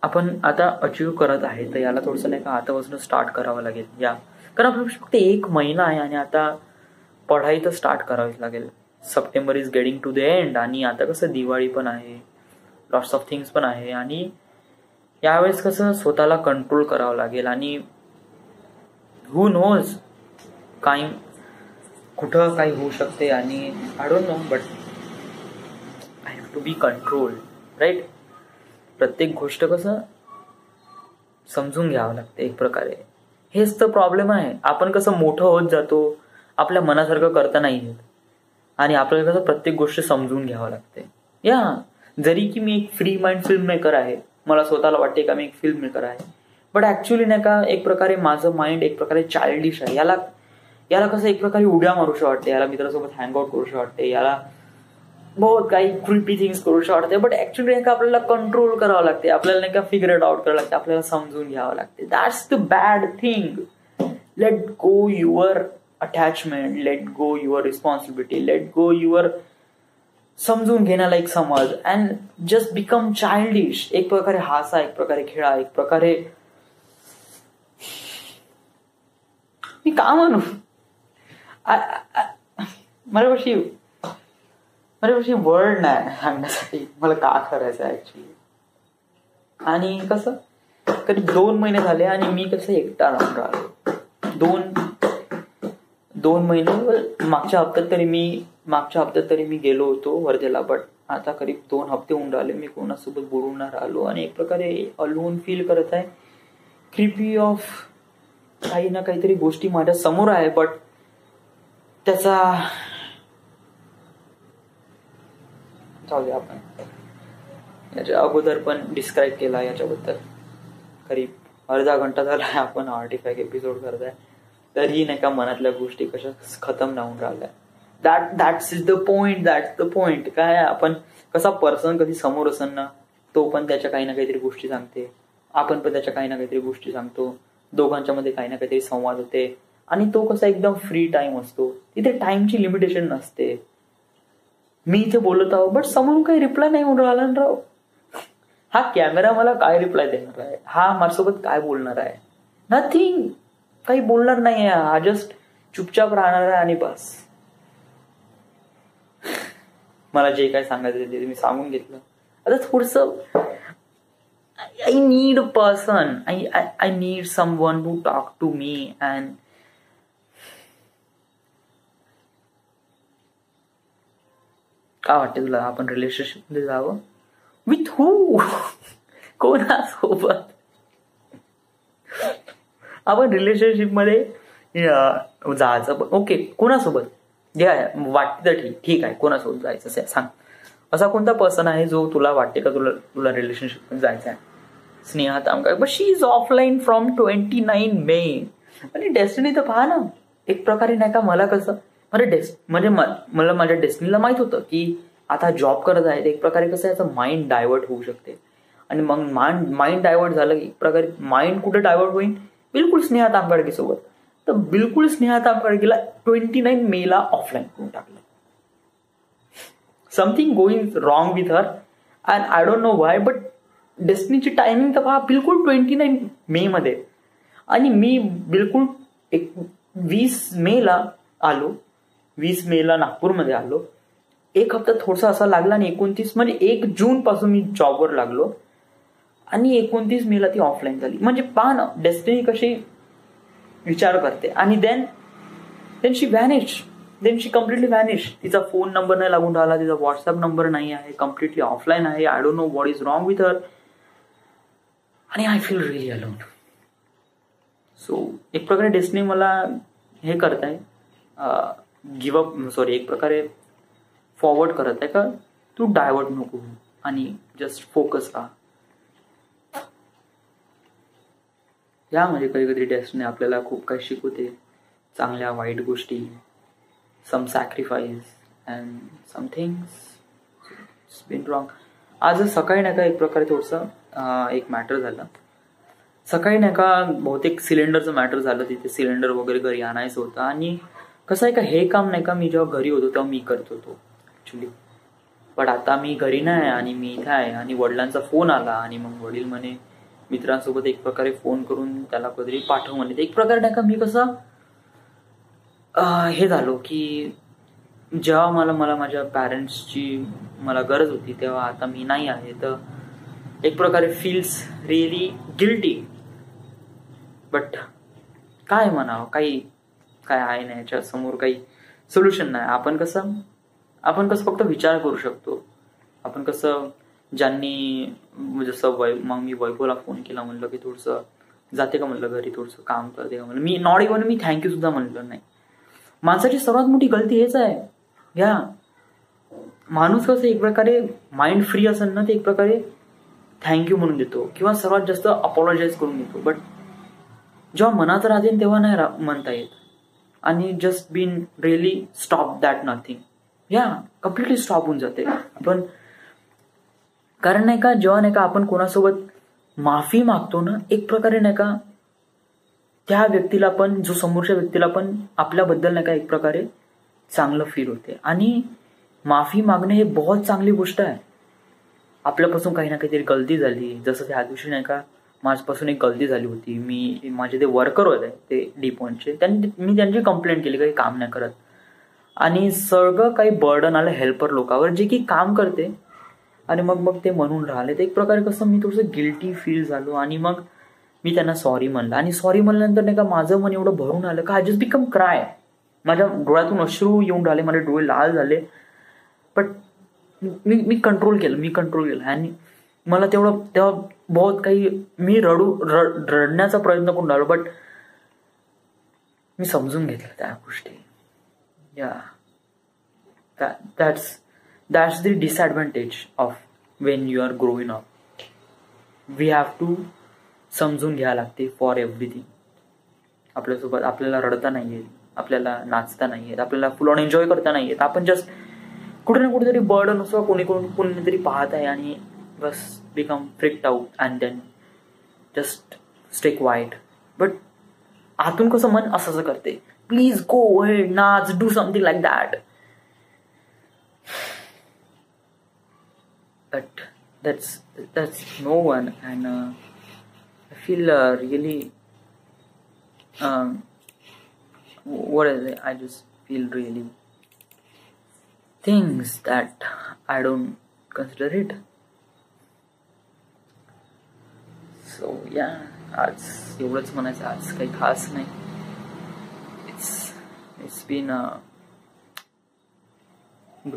Speaker 1: आपण आता अचीव्ह करत आहे, तर याला थोडंसं नाही का आतापासून स्टार्ट करावं लागेल. या कारण आपल्याला फक्त 1 महिना आहे आणि आता पढाई तर स्टार्ट करावीच लागेल. September is getting to the end आणि आता कसं दिवाळी पण आहे, लॉट्स ऑफ थिंग्स पण आहे आणि यावेळेस कसं स्वतःला कंट्रोल करावं लागेल. आणि हू नोज कुठं काही होऊ शकते आणि I don't know, but I have to be control, right. प्रत्येक गोष्ट कसं समजून घ्यावं लागते एक प्रकारे. हेच तर प्रॉब्लेम आहे. आपण कसं मोठं होत जातो, आपल्या मनासारखं करता नाही येत आणि आपल्याला कसं प्रत्येक गोष्ट समजून घ्यावं लागते. या जरी की मी एक फ्री माइंड फिल्म मेकर आहे, मला स्वतःला वाटते का मी एक फिल्म मेकर आहे, बट ऍक्च्युली नाही का एक प्रकारे माझं माइंड एक प्रकारे चाइल्डिश आहे. याला कसं एक प्रकारे उड्या मारूशा वाटते, याला मित्रासोबत हँगआउट करूशा वाटते, याला बहुत काही क्रिपी थिंग्स करूशा वाटते. बट ऍक्च्युली नाही का आपल्याला कंट्रोल करावं लागते, आपल्याला नाही का फिगर इट आउट करावं लागते, आपल्याला समजून घ्यावं लागते. That's the bad thing. Let go your attachment, let go your responsibility, let go your समजून घेण्याला एक समज अँड जस्ट बिकम चाइल्डिश. एक प्रकारे हासा, एक प्रकारे खेळा, एक प्रकारे मी का म्हणू, माझ्यापाशी वर्ड नाही सांगण्यासाठी मला का करायचं ऍक्च्युली. आणि कसं कधी 2 महिने झाले आणि मी कसं एकटा राहून राहिलो. 2 महिने मागच्या हप्त्यात तरी मी गेलो होतो वर्धेला, बट आता करीब 2 हफ्ते होऊन राहिले मी कोणासोबत बोलून नाही राहिलो आणि एक प्रकारे अलोन फील करत आहे. क्रिपी ऑफ काही ना काहीतरी गोष्टी माझ्या समोर आहे, बट त्याचा जाऊ दे. आपण याच्या अगोदर पण डिस्क्राईब केला याच्याबद्दल. करीब अर्धा घंटा झाला आपण 45 एपिसोड करताय, तरी नाही का मनातल्या गोष्टी कशा खतम राहून राहिल्या. That's the point. काय आपण कसा पर्सन कधी समोर असेल ना, तो पण त्याच्या काही ना काहीतरी गोष्टी सांगते, आपण पण त्याच्या काही ना काहीतरी गोष्टी सांगतो, दोघांच्या मध्ये काही ना काहीतरी संवाद होते आणि तो कसा एकदम फ्री टाइम असतो. तिथे टाइमची लिमिटेशन नसते. मी इथे बोलत आहो बट समोरून काही रिप्लाय नाही होऊन राहिला ना राव. हा कॅमेरा मला काय रिप्लाय देणार आहे, हा माझ्यासोबत काय बोलणार आहे, नथिंग. काही बोलणार नाही आहे, हा जस्ट चुपचाप राहणार आहे आणि बस. मला जे काय सांगायचं ते मी सांगून घेतलं. आता थोडस I need a person. I need someone to talk to me and काय वाटतं तुला, आपण रिलेशनशिप मध्ये जावं? विथ हू? कोणासोबत? आपण रिलेशनशिप मध्ये जायचं, ओके कोणासोबत? जे आहे वाटतं तर ठीक आहे, कोणासोबत जायचं सांग. असा कोणता पर्सन आहे जो तुला वाटते का तुला तुला रिलेशनशिप जायचं आहे? Sneha Tamkar, but she is offline from 29 May. आणि डेस्टिनी तर पहा ना, एक प्रकारे नाही का, मला कसं म्हणजे मला माझ्या डेस्टिनीला माहित होतं की आता जॉब करत आहे, एक प्रकारे कसं याचं माइंड डायव्हर्ट होऊ शकते. आणि मग माइंड डायव्हर्ट झालं की एक प्रकारे माइंड कुठे डायव्हर्ट होईल? बिलकुल स्नेहा तामगाडगे सोबत. तर बिलकुल स्नेहा तामगाडगेला 29 मे ला ऑफलाईन करून टाकलं. Something going wrong with her and I don't know why, but डेस्टिनीची टायमिंग तर पहा बिलकुल 29 मे मध्ये. आणि मी बिलकुल 20 मे ला आलो, 20 मे ला नागपूरमध्ये आलो. एक हप्ता थोडासा असा लागला आणि 29 म्हणजे 1 जून पासून मी जॉबवर लागलो आणि 29 मे ला ती ऑफलाईन झाली. म्हणजे पहा ना, डेस्टिनी कशी विचार करते. आणि then she vanish, then she completely vanish. तिचा फोन नंबर नाही लागून राहिला, तिचा व्हॉट्सअप नंबर नाही आहे, कम्प्लिटली ऑफलाईन आहे. I don't know what is wrong with her. आणि I feel really alone. So एक प्रकारे डेस्टिनी मला हे करत आहे, एक प्रकारे फॉरवर्ड करत आहे का तू डायव्हर्ट नको आणि जस्ट फोकस राहा. यामध्ये कधी कधी डेस्टिनी आपल्याला खूप काही शिकवते, चांगल्या वाईट गोष्टी, some sacrifice and some things it's been wrong. आज सकाळी नाही का एक प्रकारे थोडंसं एक मॅटर झालं. सकाळी नाही का बहुतेक सिलेंडरचं मॅटर झालं. तिथे सिलेंडर वगैरे घरी आणायचं होतं. आणि कसं आहे का, हे काम नाही का मी जेव्हा घरी होतो तेव्हा मी करत होतो ऍक्च्युली. बट आता मी घरी नाही आणि मी इथे आहे आणि वडिलांचा फोन आला आणि मग वडील म्हणे मित्रांसोबत एक प्रकारे फोन करून त्याला कधी पाठव म्हणे. एक प्रकारे नाही का मी कसं हे झालो की जेव्हा मला माझ्या पॅरेंट्सची मला गरज होती तेव्हा आता मी नाही आहे, तर एक प्रकारे फील्स रिअली गिल्टी. बट काय म्हणावं, काय आहे नाही याच्या समोर काही सोल्युशन नाही. आपण कसं फक्त विचार करू शकतो. आपण कसं ज्यांनी जसं मग मी वैभवला फोन केला, म्हणलं की थोडंसं जाते का म्हणलं घरी, थोडंसं काम करते का म्हणलं. Me not even me thank you सुद्धा म्हणलं नाही. माणसाची सर्वात मोठी गलती हेच आहे. या माणूस कसं एक प्रकारे माइंड फ्री असेल ना, ते एक प्रकारे थँक्यू म्हणून देतो किंवा सर्वात जास्त अपॉलॉजाईज करून देतो. बट जेव्हा मनात राहते तेव्हा नाही म्हणता येत. आणि just been really stop that nothing. Yeah completely stop होऊन जाते आपण. कारण नाही का, जेव्हा नाही का आपण कोणासोबत माफी मागतो ना, एक प्रकारे नाही का त्या व्यक्तीला पण, जो समोरच्या व्यक्तीला पण आपल्याबद्दल नाही का एक प्रकारे चांगलं फील होते. आणि माफी मागणे हे बहुत चांगली गोष्ट आहे. आपल्यापासून काही ना काहीतरी गलती झाली, जसं त्या दिवशी नाही का माझ्यापासून एक गलती झाली होती. माझे ते वर्कर होते ते डिपॉनचे, मी त्यांची कंप्लेंट केली काही काम नाही करत. आणि सगळं काही बर्डन आलं हेल्पर लोकांवर जे की काम करते. आणि मग ते म्हणून राहिले. तर एक प्रकारे कसं मी थोडंसं गिल्टी फील झालो. आणि मग मी त्यांना सॉरी म्हणलं. आणि सॉरी म्हणल्यानंतर नाही का माझं मन एवढं भरून आलं का आय जस्ट बिकम क्राय. माझ्या डोळ्यातून अश्रू येऊन राहिले, माझे डोळे लाल झाले. बट मी कंट्रोल केलं. आणि मला तेव्हा बहुत काही मी रडण्याचा प्रयत्न करून राहिलो. बट मी समजून घेतलं त्या गोष्टी. या that's the disadvantage of when you are growing up. We have to समजून घ्यायला लागते फॉर एव्हरीथिंग. आपल्यासोबत आपल्याला रडता नाही येत, आपल्याला नाचता नाही येत, आपल्याला फुल ऑन एन्जॉय करता नाही येत. आपण जस्ट कुठे ना कुठेतरी बर्डन असो, कोणीतरी पाहत आहे आणि बस become freaked out and then just stay quiet. But आतून कसं मन असं करते, प्लीज गो हेड, नाच, do something like that. But that's no one. And I feel really what is it? I just feel really things that I don't consider it. So yeah, आज एवढंच म्हणायचं. आज काही खास नाही. It's been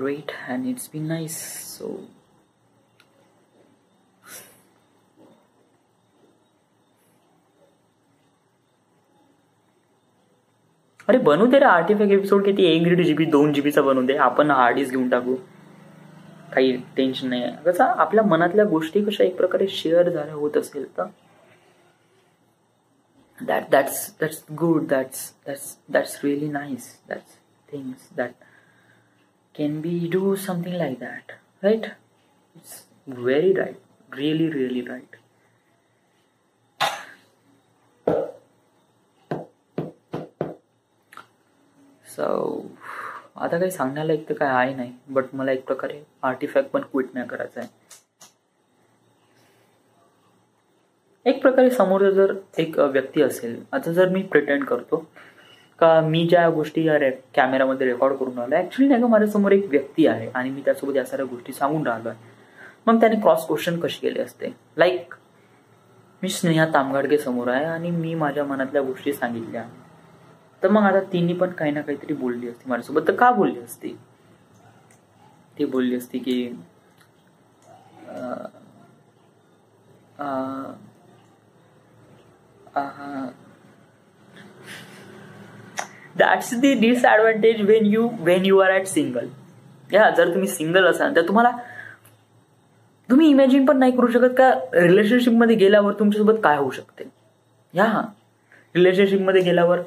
Speaker 1: great and it's been nice. So अरे बनवू दे रे artefact episode. किती 1 GB 2 GB बनवू दे. आपण हार्ड डिस्क घेऊन टाकू. काही टेन्शन नाही आहे. कसं आपल्या मनातल्या गोष्टी कशा एक प्रकारे शेअर झाल्या होत असेल तर that's good, that's really nice, that's things that can be do something like that, right? It's very right, really right. So आता काही सांगण्याला एक तर काय आहे नाही, बट मला एक प्रकारे आर्टिफॅक्ट पण क्विट नाही करायचा आहे. एक प्रकारे समोर जर एक व्यक्ती असेल, आता जर मी प्रिटेंड करतो का मी ज्या गोष्टी कॅमेरामध्ये रेकॉर्ड करून राहिलो, ऍक्च्युली नाही का माझ्यासमोर एक व्यक्ती आहे आणि मी त्यासोबत या साऱ्या गोष्टी सांगून राहिलो आहे, मग त्याने क्रॉस क्वेश्चन कशी केली असते. लाईक मी स्नेहा तामगाडगे समोर आहे आणि मी माझ्या मनातल्या गोष्टी सांगितल्या, तर मग आता तिने पण काही ना काहीतरी बोलली असती माझ्यासोबत. तर का बोलली असती? ती बोलली असती की that's the disadvantage when you are at single. Yeah जर तुम्ही सिंगल असाल तर तुम्ही इमॅजिन पण नाही करू शकत का रिलेशनशिपमध्ये गेल्यावर तुमच्यासोबत काय होऊ शकते. या रिलेशनशिपमध्ये गेल्यावर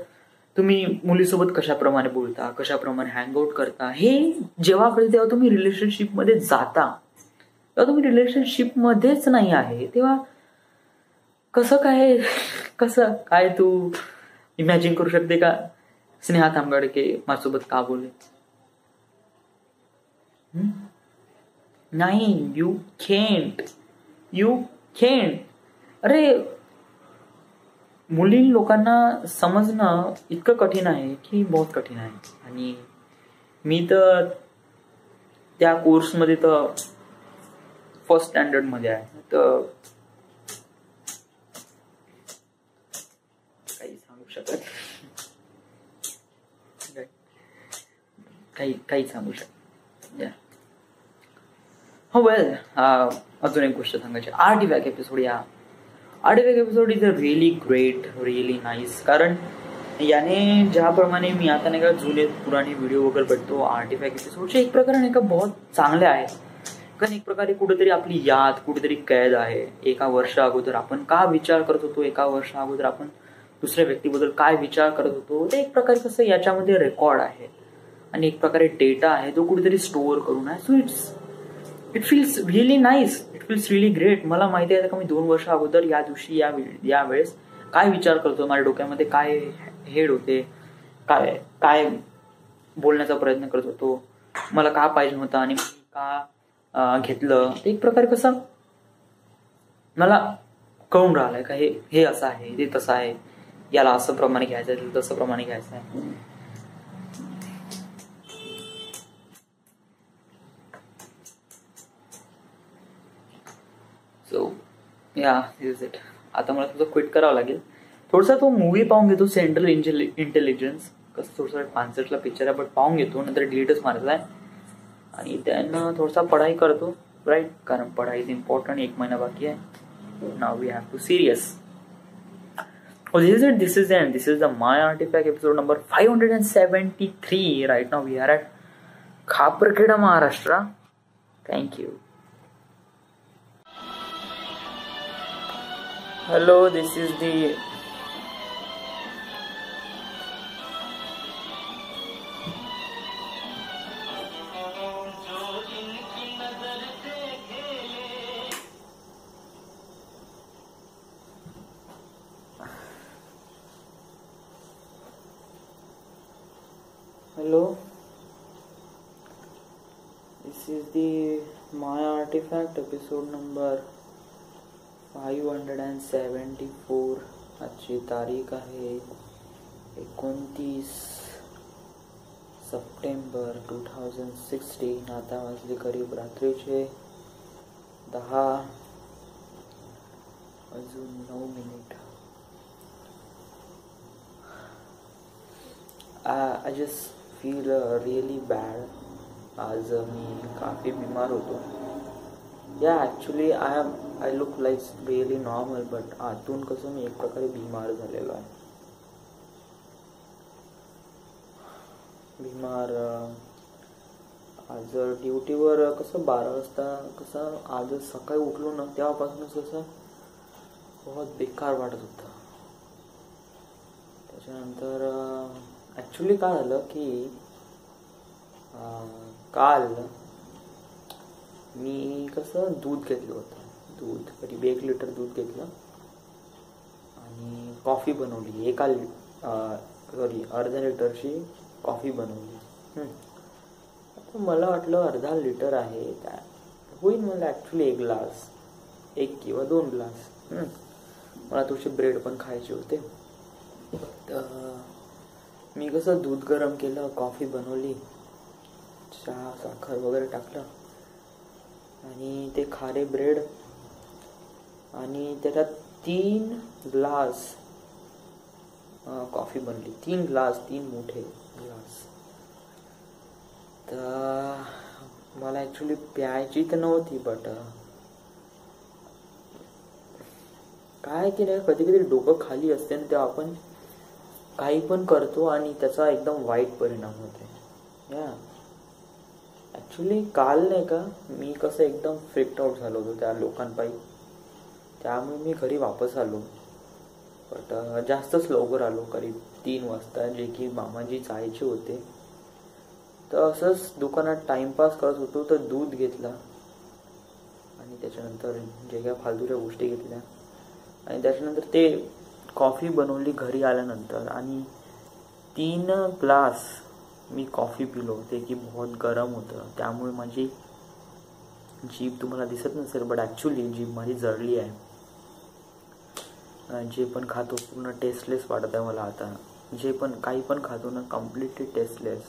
Speaker 1: तुम्ही मुलीसोबत कशाप्रमाणे बोलता, कशाप्रमाणे हँगआउट करता, हे जेव्हा कळते तेव्हा तुम्ही रिलेशनशिपमध्ये जाता. तेव्हा तुम्ही रिलेशनशिपमध्येच नाही आहे तेव्हा कसं काय तू इमॅजिन करू शकते का स्नेहा तामगाडके माझ्यासोबत का बोलले. नाही, यू कॅन्ट. अरे मुली लोकांना समजणं इतकं कठीण आहे की बहुत कठीण आहे. आणि मी तर त्या कोर्समध्ये तर फर्स्ट स्टँडर्ड मध्ये आहे, तर काही सांगू शकत काही सांगू शकत. हो वेल, अजून एक गोष्ट सांगायची. Artefact episode is a really great, really nice. कारण याने ज्याप्रमाणे मी आता नाही का जुने पुराणे व्हिडिओ वगैरे बघतो, आर्टिफॅक्ट एपिसोडचे एक प्रकारे नाही का बहुत चांगले आहेत. कारण एक प्रकारे कुठेतरी आपली याद कुठेतरी कैद आहे. एका वर्षा अगोदर आपण का विचार करत होतो, एका वर्षा अगोदर आपण दुसऱ्या व्यक्तीबद्दल काय विचार करत होतो, ते एक प्रकारे कसं याच्यामध्ये रेकॉर्ड आहे आणि एक प्रकारे डेटा आहे तो कुठेतरी स्टोअर करून आहे. So it feels really nice, it feels really great. मला माहिती आहे का मी 2 वर्ष अगोदर या दिवशी या वेळेस काय विचार करतो, माझ्या डोक्यामध्ये काय हेड होते, काय बोलण्याचा प्रयत्न करत होतो, मला का पाहिजे होता आणि मी का घेतलं. ते एक प्रकारे कसं मला कळून राहिलंय का हे असं आहे, ते तसं आहे, याला असं प्रमाणे घ्यायचं आहे, तसं प्रमाणे घ्यायचं आहे. सो या इज इट. आता मला तुझं क्विट करावं लागेल. थोडासा तो मूवी पाहून घेतो, सेंट्रल इंटेलिजन्स. कसं थोडंसं 65ला पिक्चर आहे, बट पाहून घेतो, नंतर डिलीटच मारत आहे आणि त्यानं थोडासा पढाई करतो, राईट. कारण पढाई इज इम्पॉर्टंट. 1 महिना बाकी आहे. Now we have to serious. Oh, this is the end. This is the My Artifact episode number 573. Right now we are at Khaparkheda, Maharashtra. Thank you. Hello, this is the Hello, this is the My Artifact episode number 574. आजची तारीख आहे 29 September 2016. आता वाजले करीब रात्रीचे 10:09. I just feel really bad. आज मी काफी बीमार होतो. Actually I look like really normal, but आतून कसं मी एक प्रकारे बीमार झालेलो आहे. आज ड्युटीवर कसं 12 वाजता कसं आज सकाळी उठलो ना तेव्हापासूनच कसं बहुत बेकार वाटत होतं. त्याच्यानंतर ॲक्च्युली काय झालं की काल मी कसं दूध घेतलं होतं. दूध करीब 1 लिटर दूध घेतलं आणि कॉफी बनवली. अर्ध्या लिटरची कॉफी बनवली. आता मला वाटलं अर्धा लिटर आहे काय होईल मला. ॲक्च्युली 1 ग्लास, 1 किंवा 2 ग्लास. मला थोडेसे ब्रेड पण खायचे होते. तर मी कसं दूध गरम केलं, कॉफी बनवली, चहा साखर वगैरे टाकलं आणि ते खारे ब्रेड आणि त्याच्यात 3 ग्लास कॉफी बनली. 3 ग्लास, 3 मोठे ग्लास. तर मला ॲक्च्युली प्यायची तर नव्हती, बट काय की नाही कधी कधी डोकं खाली असते ना तेव्हा आपण काही पण करतो आणि त्याचा एकदम वाईट परिणाम होते. ॲक्च्युली काल नाही का मी कसं एकदम फ्रिक्ड आउट झालो होतो त्या लोकांपायी. त्यामुळे मी घरी वापस आलो, बट जास्तच लवकर आलो, करीब 3 वाजता, जे की मामाजी जायचे होते. तर असंच दुकानात टाइमपास करत होतो तर दूध घेतला आणि त्याच्यानंतर जे काही फालतूच्या गोष्टी घेतल्या आणि त्याच्यानंतर ते कॉफी बनवली घरी आल्यानंतर आणि 3 ग्लास मी कॉफी पिलो. ते की बहुत गरम होतं. त्यामुळे माझी जीभ तुम्हाला दिसत नसेल, बट ॲक्च्युली जीभ माझी जळली आहे. जे पण खातो पूर्ण टेस्टलेस वाटत आहे मला आता. जे पण काही पण खातो ना कम्प्लिटली टेस्टलेस.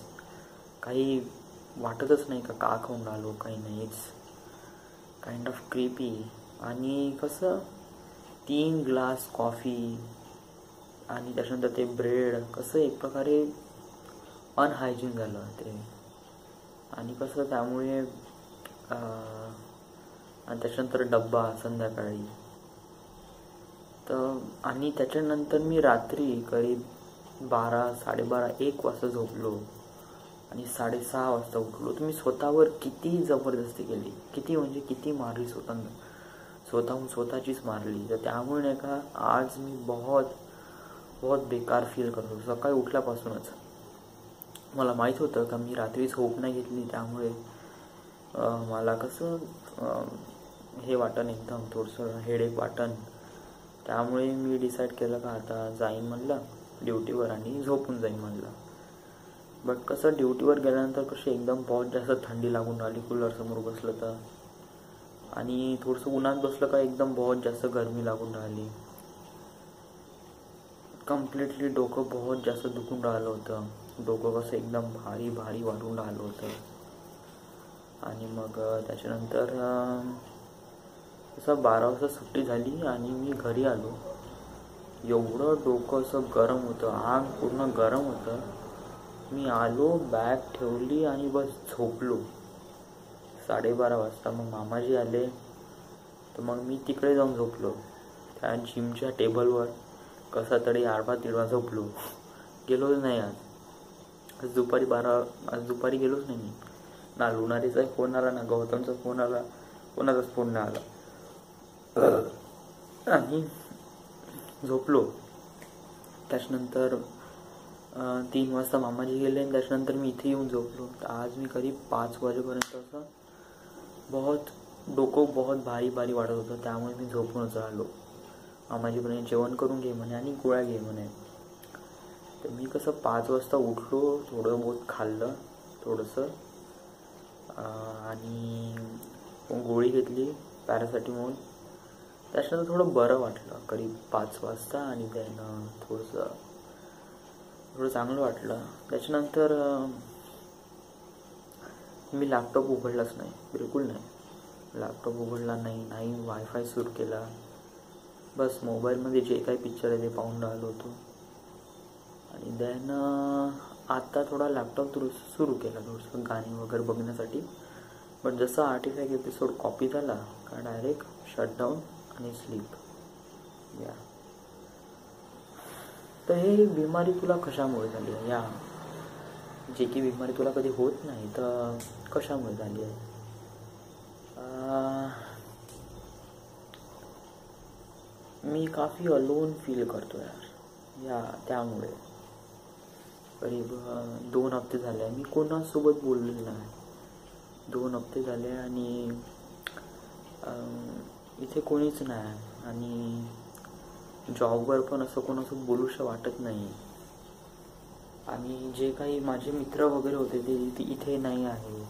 Speaker 1: काही वाटतच नाही का खाऊन राहिलो, काही नाहीच. Kind of creepy. आणि कसं 3 ग्लास कॉफी आणि त्याच्यानंतर ते ब्रेड कसं एक प्रकारे अनहायजीन झालं ते. आणि कसं त्यामुळे आणि त्याच्यानंतर डब्बा संध्याकाळी. तर आणि त्याच्यानंतर मी रात्री करीब 12, 12:30, 1 वाजता झोपलो आणि 6:30 वाजता उठलो. तर मी स्वतःवर किती जबरदस्ती केली, किती म्हणजे किती मारली स्वतःहून स्वतःचीच मारली. तर त्यामुळे नाही का आज मी बहुत बेकार फील करतो सकाळी उठल्यापासूनच. मला माहीत होतं का मी रात्री झोप नाही घेतली त्यामुळे मला कसं हे वाटन, एकदम थोडंसं हेडेक वाटन. त्यामुळे मी डिसाईड केलं का आता जाईन म्हणलं ड्युटीवर आणि झोपून जाईन म्हणलं. बट कसं ड्युटीवर गेल्यानंतर कशी एकदम बहुत जास्त थंडी लागून राहिली कूलरसमोर बसलं तर, आणि थोडंसं उन्हात बसलं का एकदम बहुत जास्त गरमी लागून राहिली. कम्प्लिटली डोकं बहुत जास्त दुखून राहिलं होतं. डोकं कसं एकदम भारी वाटून राहिलं होतं. आणि मग त्याच्यानंतर असं 12 वाजता सुट्टी झाली आणि मी घरी आलो. एवढं डोकं असं गरम होतं, आंग पूर्ण गरम होतं. मी आलो, बॅग ठेवली आणि बस झोपलो 12:30 वाजता. मग मामाजी आले तर मग मी तिकडे जाऊन झोपलो त्या जिमच्या टेबलवर. कसा तरी अर्धा तिडवा झोपलो. गेलोच नाही आज दुपारी गेलोच नाही मी. ना लुणारीचा फोन आला, ना गौतमचा फोन आला, कोणाचाच फोन नाही आला. आणि झोपलो. त्याच्यानंतर 3 वाजता मामाजी गेले आणि त्याच्यानंतर मी इथे येऊन झोपलो. तर आज मी करीब 5 वाजेपर्यंत असं डोकं बहुत भारी वाटत होतं. त्यामुळे मी झोपूनच राहिलो. मामाजी म्हणे जेवण करून घे म्हणे आणि गोळ्या घे म्हणे. तर मी कसं 5 वाजता उठलो, थोडं बहुत खाल्लं थोडंसं आणि गोळी घेतली पॅरासिटामॉल. त्याच्यानंतर थोडं बरं वाटलं करीब 5 वाजता आणि त्यानं थोडं चांगलं वाटलं. त्याच्यानंतर मी लॅपटॉप उघडलाच नाही, बिलकुल नाही. लॅपटॉप उघडला नाही वायफाय सुरू केला. बस मोबाईलमध्ये जे काही पिक्चर आहे ते पाहून राहिलो होतो. आणि देन आता थोडा लॅपटॉप सुरू केला थोडंसं गाणी वगैरे बघण्यासाठी. बट जसं 85 एपिसोड कॉपी झाला का डायरेक्ट शटडाऊन आणि स्लीप. तर हे बिमारी तुला कशामुळे झाली या जे की बिमारी तुला कधी होत नाही, तर कशामुळे झाली आहे? मी काफ़ी अलोन फील करतो यार, या त्यामुळे करीब 2 हफ्ते झाले मी कोणासोबत बोललेलो नाही. 2 हफ्ते झाले आणि इथे कोणीच नाही आणि जॉबवर पण असं कोणासोबत बोलूशं वाटत नाही. आणि जे काही माझे मित्र वगैरे होते ते इथे नाही आहे.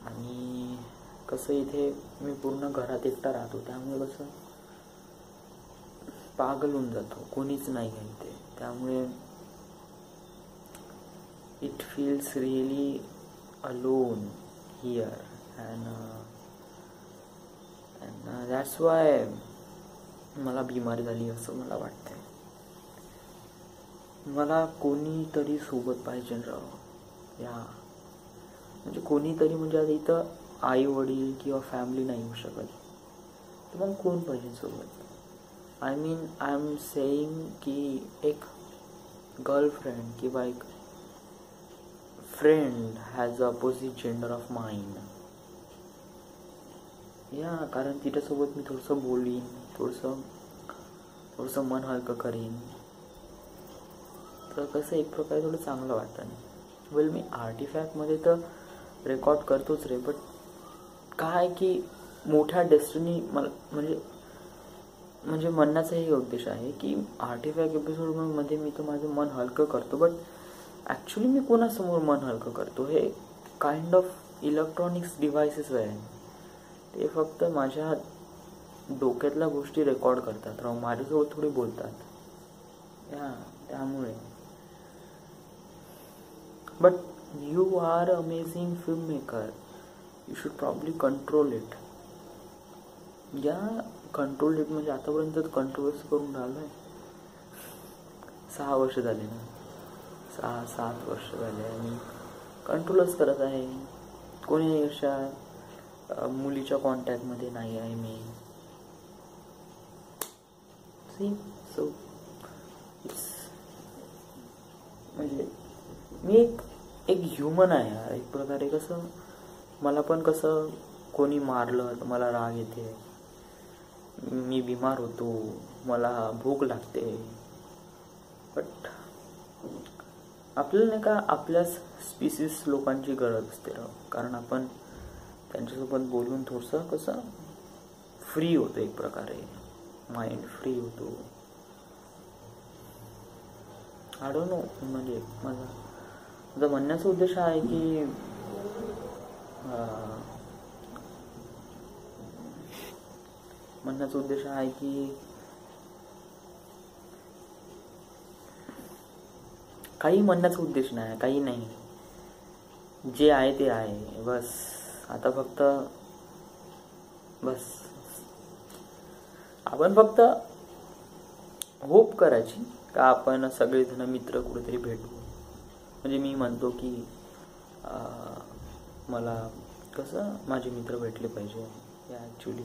Speaker 1: आणि कसं इथे मी पूर्ण घरात एकटा राहतो, त्यामुळे कसं पागल होऊन जातो, कोणीच नाही आहे इथे. त्यामुळे it feels really alone here and that's why मला बिमारी झाली असं मला वाटतंय. मला कोणीतरी सोबत पाहिजे राव या, म्हणजे कोणीतरी म्हणजे आता इथं आई वडील किंवा फॅमिली नाही होऊ शकत, तर मग कोण पाहिजे सोबत? आय एम सेइंग की एक गर्लफ्रेंड किंवा एक friend has opposite gender of mind. या कारण तिच्यासोबत मी थोडंसं बोलीन, थोडंसं मन हलकं करीन, तर कसं एक प्रकारे थोडं चांगलं वाटतं. वेल मी आर्टिफॅक्टमध्ये तर रेकॉर्ड करतोच रे, बट काय की मोठ्या डेस्टिनी मला म्हणजे म्हणण्याचा एक उद्देश आहे की आर्टिफॅक्ट एपिसोडमध्ये मी तर माझं मन हलकं करतो, बट ॲक्च्युली मी कोणासमोर मन हलकं करतो? हे काइंड ऑफ इलेक्ट्रॉनिक्स डिव्हायसेस आहे, ते फक्त माझ्या डोक्यातल्या गोष्टी रेकॉर्ड करतात राव, माझ्यासोबत थोडी बोलतात या. त्यामुळे but you are amazing film maker, you should probably control it. Yeah control it म्हणजे आतापर्यंत कंट्रोवर्सी करून राहिलो आहे. 6 वर्ष झाले ना, 6-7 वर्ष झाले आणि कंट्रोलच करत आहे. कोणी अशा मुलीच्या कॉन्टॅक्टमध्ये नाही आहे मी. सो म्हणजे मी एक ह्युमन आहे यार एक प्रकारे. कसं मला पण कसं कोणी मारलं तर मला राग येते, मी बिमार होतो, मला भूक लागते, बट आपल्याला नाही का आपल्या स्पीसीस लोकांची गरज असते कारण आपण त्यांच्यासोबत बोलून थोडंसं कसं फ्री होतो, एक प्रकारे माइंड फ्री होतो. आय डोंट नो, म्हणजे माझा म्हणण्याचा उद्देश आहे की काही म्हणण्याचा उद्देश नाही, काही नाही, जे आहे ते आहे बस. आता फक्त आपण फक्त होप करायची का आपण सगळेजण मित्र कुठेतरी भेटू. म्हणजे मी म्हणतो की मला कसं माझे मित्र भेटले पाहिजे actually,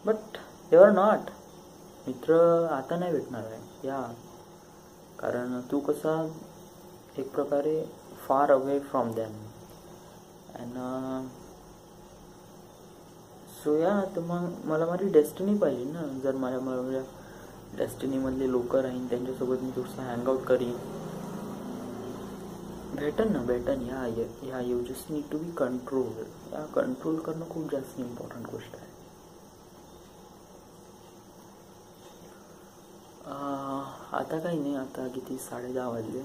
Speaker 1: but they are not. मित्र आता नाही भेटणार आहे या, कारण तू कसा एक प्रकारे far away from them and so या. तर मग मला माझी डेस्टिनी पाहिजे ना. जर माझ्या डेस्टिनीमधले लोक राहीन, त्यांच्यासोबत मी थोडंसं हँगआउट करीन, भेटन या. You just need to be control. Yeah control करणं खूप जास्त इम्पॉर्टंट गोष्ट आहे. आता काही नाही, आता किती 10:30 वाजले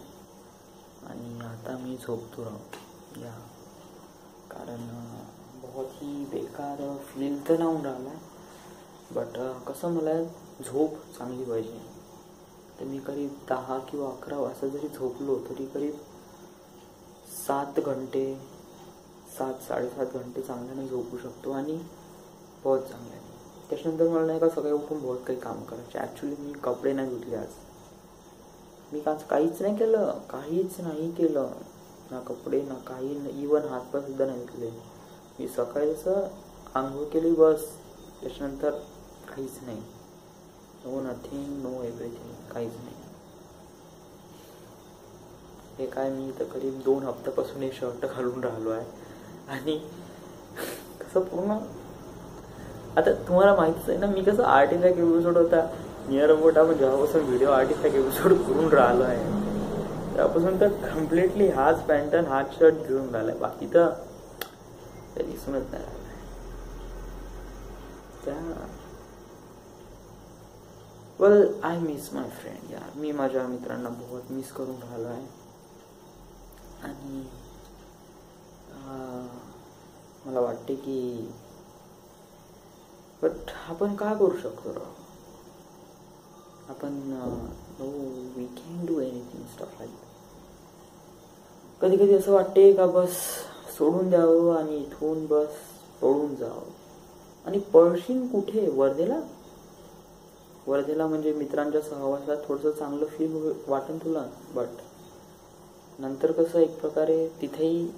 Speaker 1: आणि आता मी झोपतो राहू या, कारण बहुत ही बेकार फील तर लावून राहिला आहे, बट कसं मला झोप चांगली पाहिजे. तर मी करीब 10 किंवा 11 वाजता जरी झोपलो तरी करीब 7 घंटे 7-7.5 घंटे चांगल्याने झोपू शकतो आणि बहुत चांगलं आहे. त्याच्यानंतर मला नाही का सकाळी उठून बहुत काही काम करायचे. ॲक्च्युली मी कपडे नाही धुतले आज, मी आज काहीच नाही केलं, ना कपडे ना काही, इवन हातपाय सुद्धा नाही धुतले. मी सकाळी असं आंघोळ केली बस, त्याच्यानंतर काहीच नाही. नो नथिंग, नो एव्हरीथिंग, काहीच नाही. हे काय मी तर करीब 2 हप्त्यापासून हे शर्ट घालून राहिलो आहे. आणि कसं पूर्ण आता तुम्हाला माहितीच आहे ना मी कसं आर्टिफॅक्ट एपिसोड होता नियर अबाउट आपण जेव्हापासून व्हिडिओ आर्टिफॅक्ट एपिसोड करून राहिलो आहे त्यापासून तर कम्प्लिटली हाच पॅन्ट आणि हाच शर्ट घेऊन राहिलाय. बाकी तर दिसूनच नाही राहिलाय. Well I miss my friend यार. मी माझ्या मित्रांना बहुत मिस करून राहिलो आहे. आणि मला वाटते की बट आपण काय करू शकतो राव. आपण we can do anything stuff like. कधी कधी असं वाटते का बस सोडून द्यावं आणि इथून बस पळून जावं. आणि पळशील कुठे? वर्धेला. वर्धेला म्हणजे मित्रांच्या सहवासात थोडंसं चांगलं फील वाटेल तुला. बट नंतर कसं एक प्रकारे तिथेही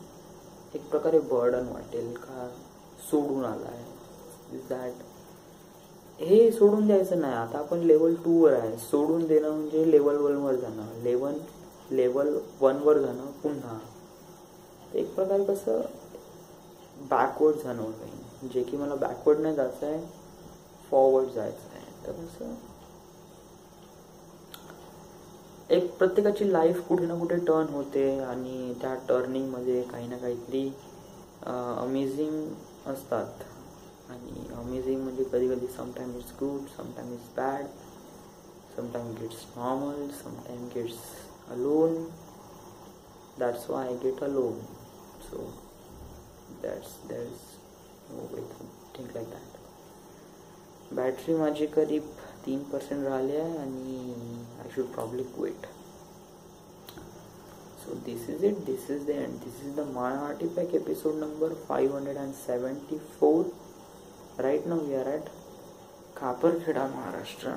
Speaker 1: एक प्रकारे बर्डन वाटेल का सोडून आलाय. दॅट हे सोडून द्यायचं नाही. आता आपण लेवल 2 वर आहे. सोडून देणं म्हणजे लेवल 1 वर जाणं. लेवल 1 वर जाणं पुन्हा एक प्रकारे कसं बॅकवर्ड जाणं होतं. जे की मला बॅकवर्ड नाही जायचं आहे फॉरवर्ड जायचं आहे. तर कसं एक प्रत्येकाची लाईफ कुठे ना कुठे टर्न होते आणि त्या टर्निंग मध्ये काही ना काहीतरी अमेझिंग असतात. आणि अमेझिंग म्हणजे कधी कधी sometime it's good, sometime it's bad, sometime it's normal, sometime it's alone. That's why I get alone. So there's no way to think like that. Battery माझी करीब 3% राहिली आहे आणि I should probably quit. So this is it. This is the end. This is the Mana Artifact episode number 574. Right now we are at Kaparkheda, Maharashtra.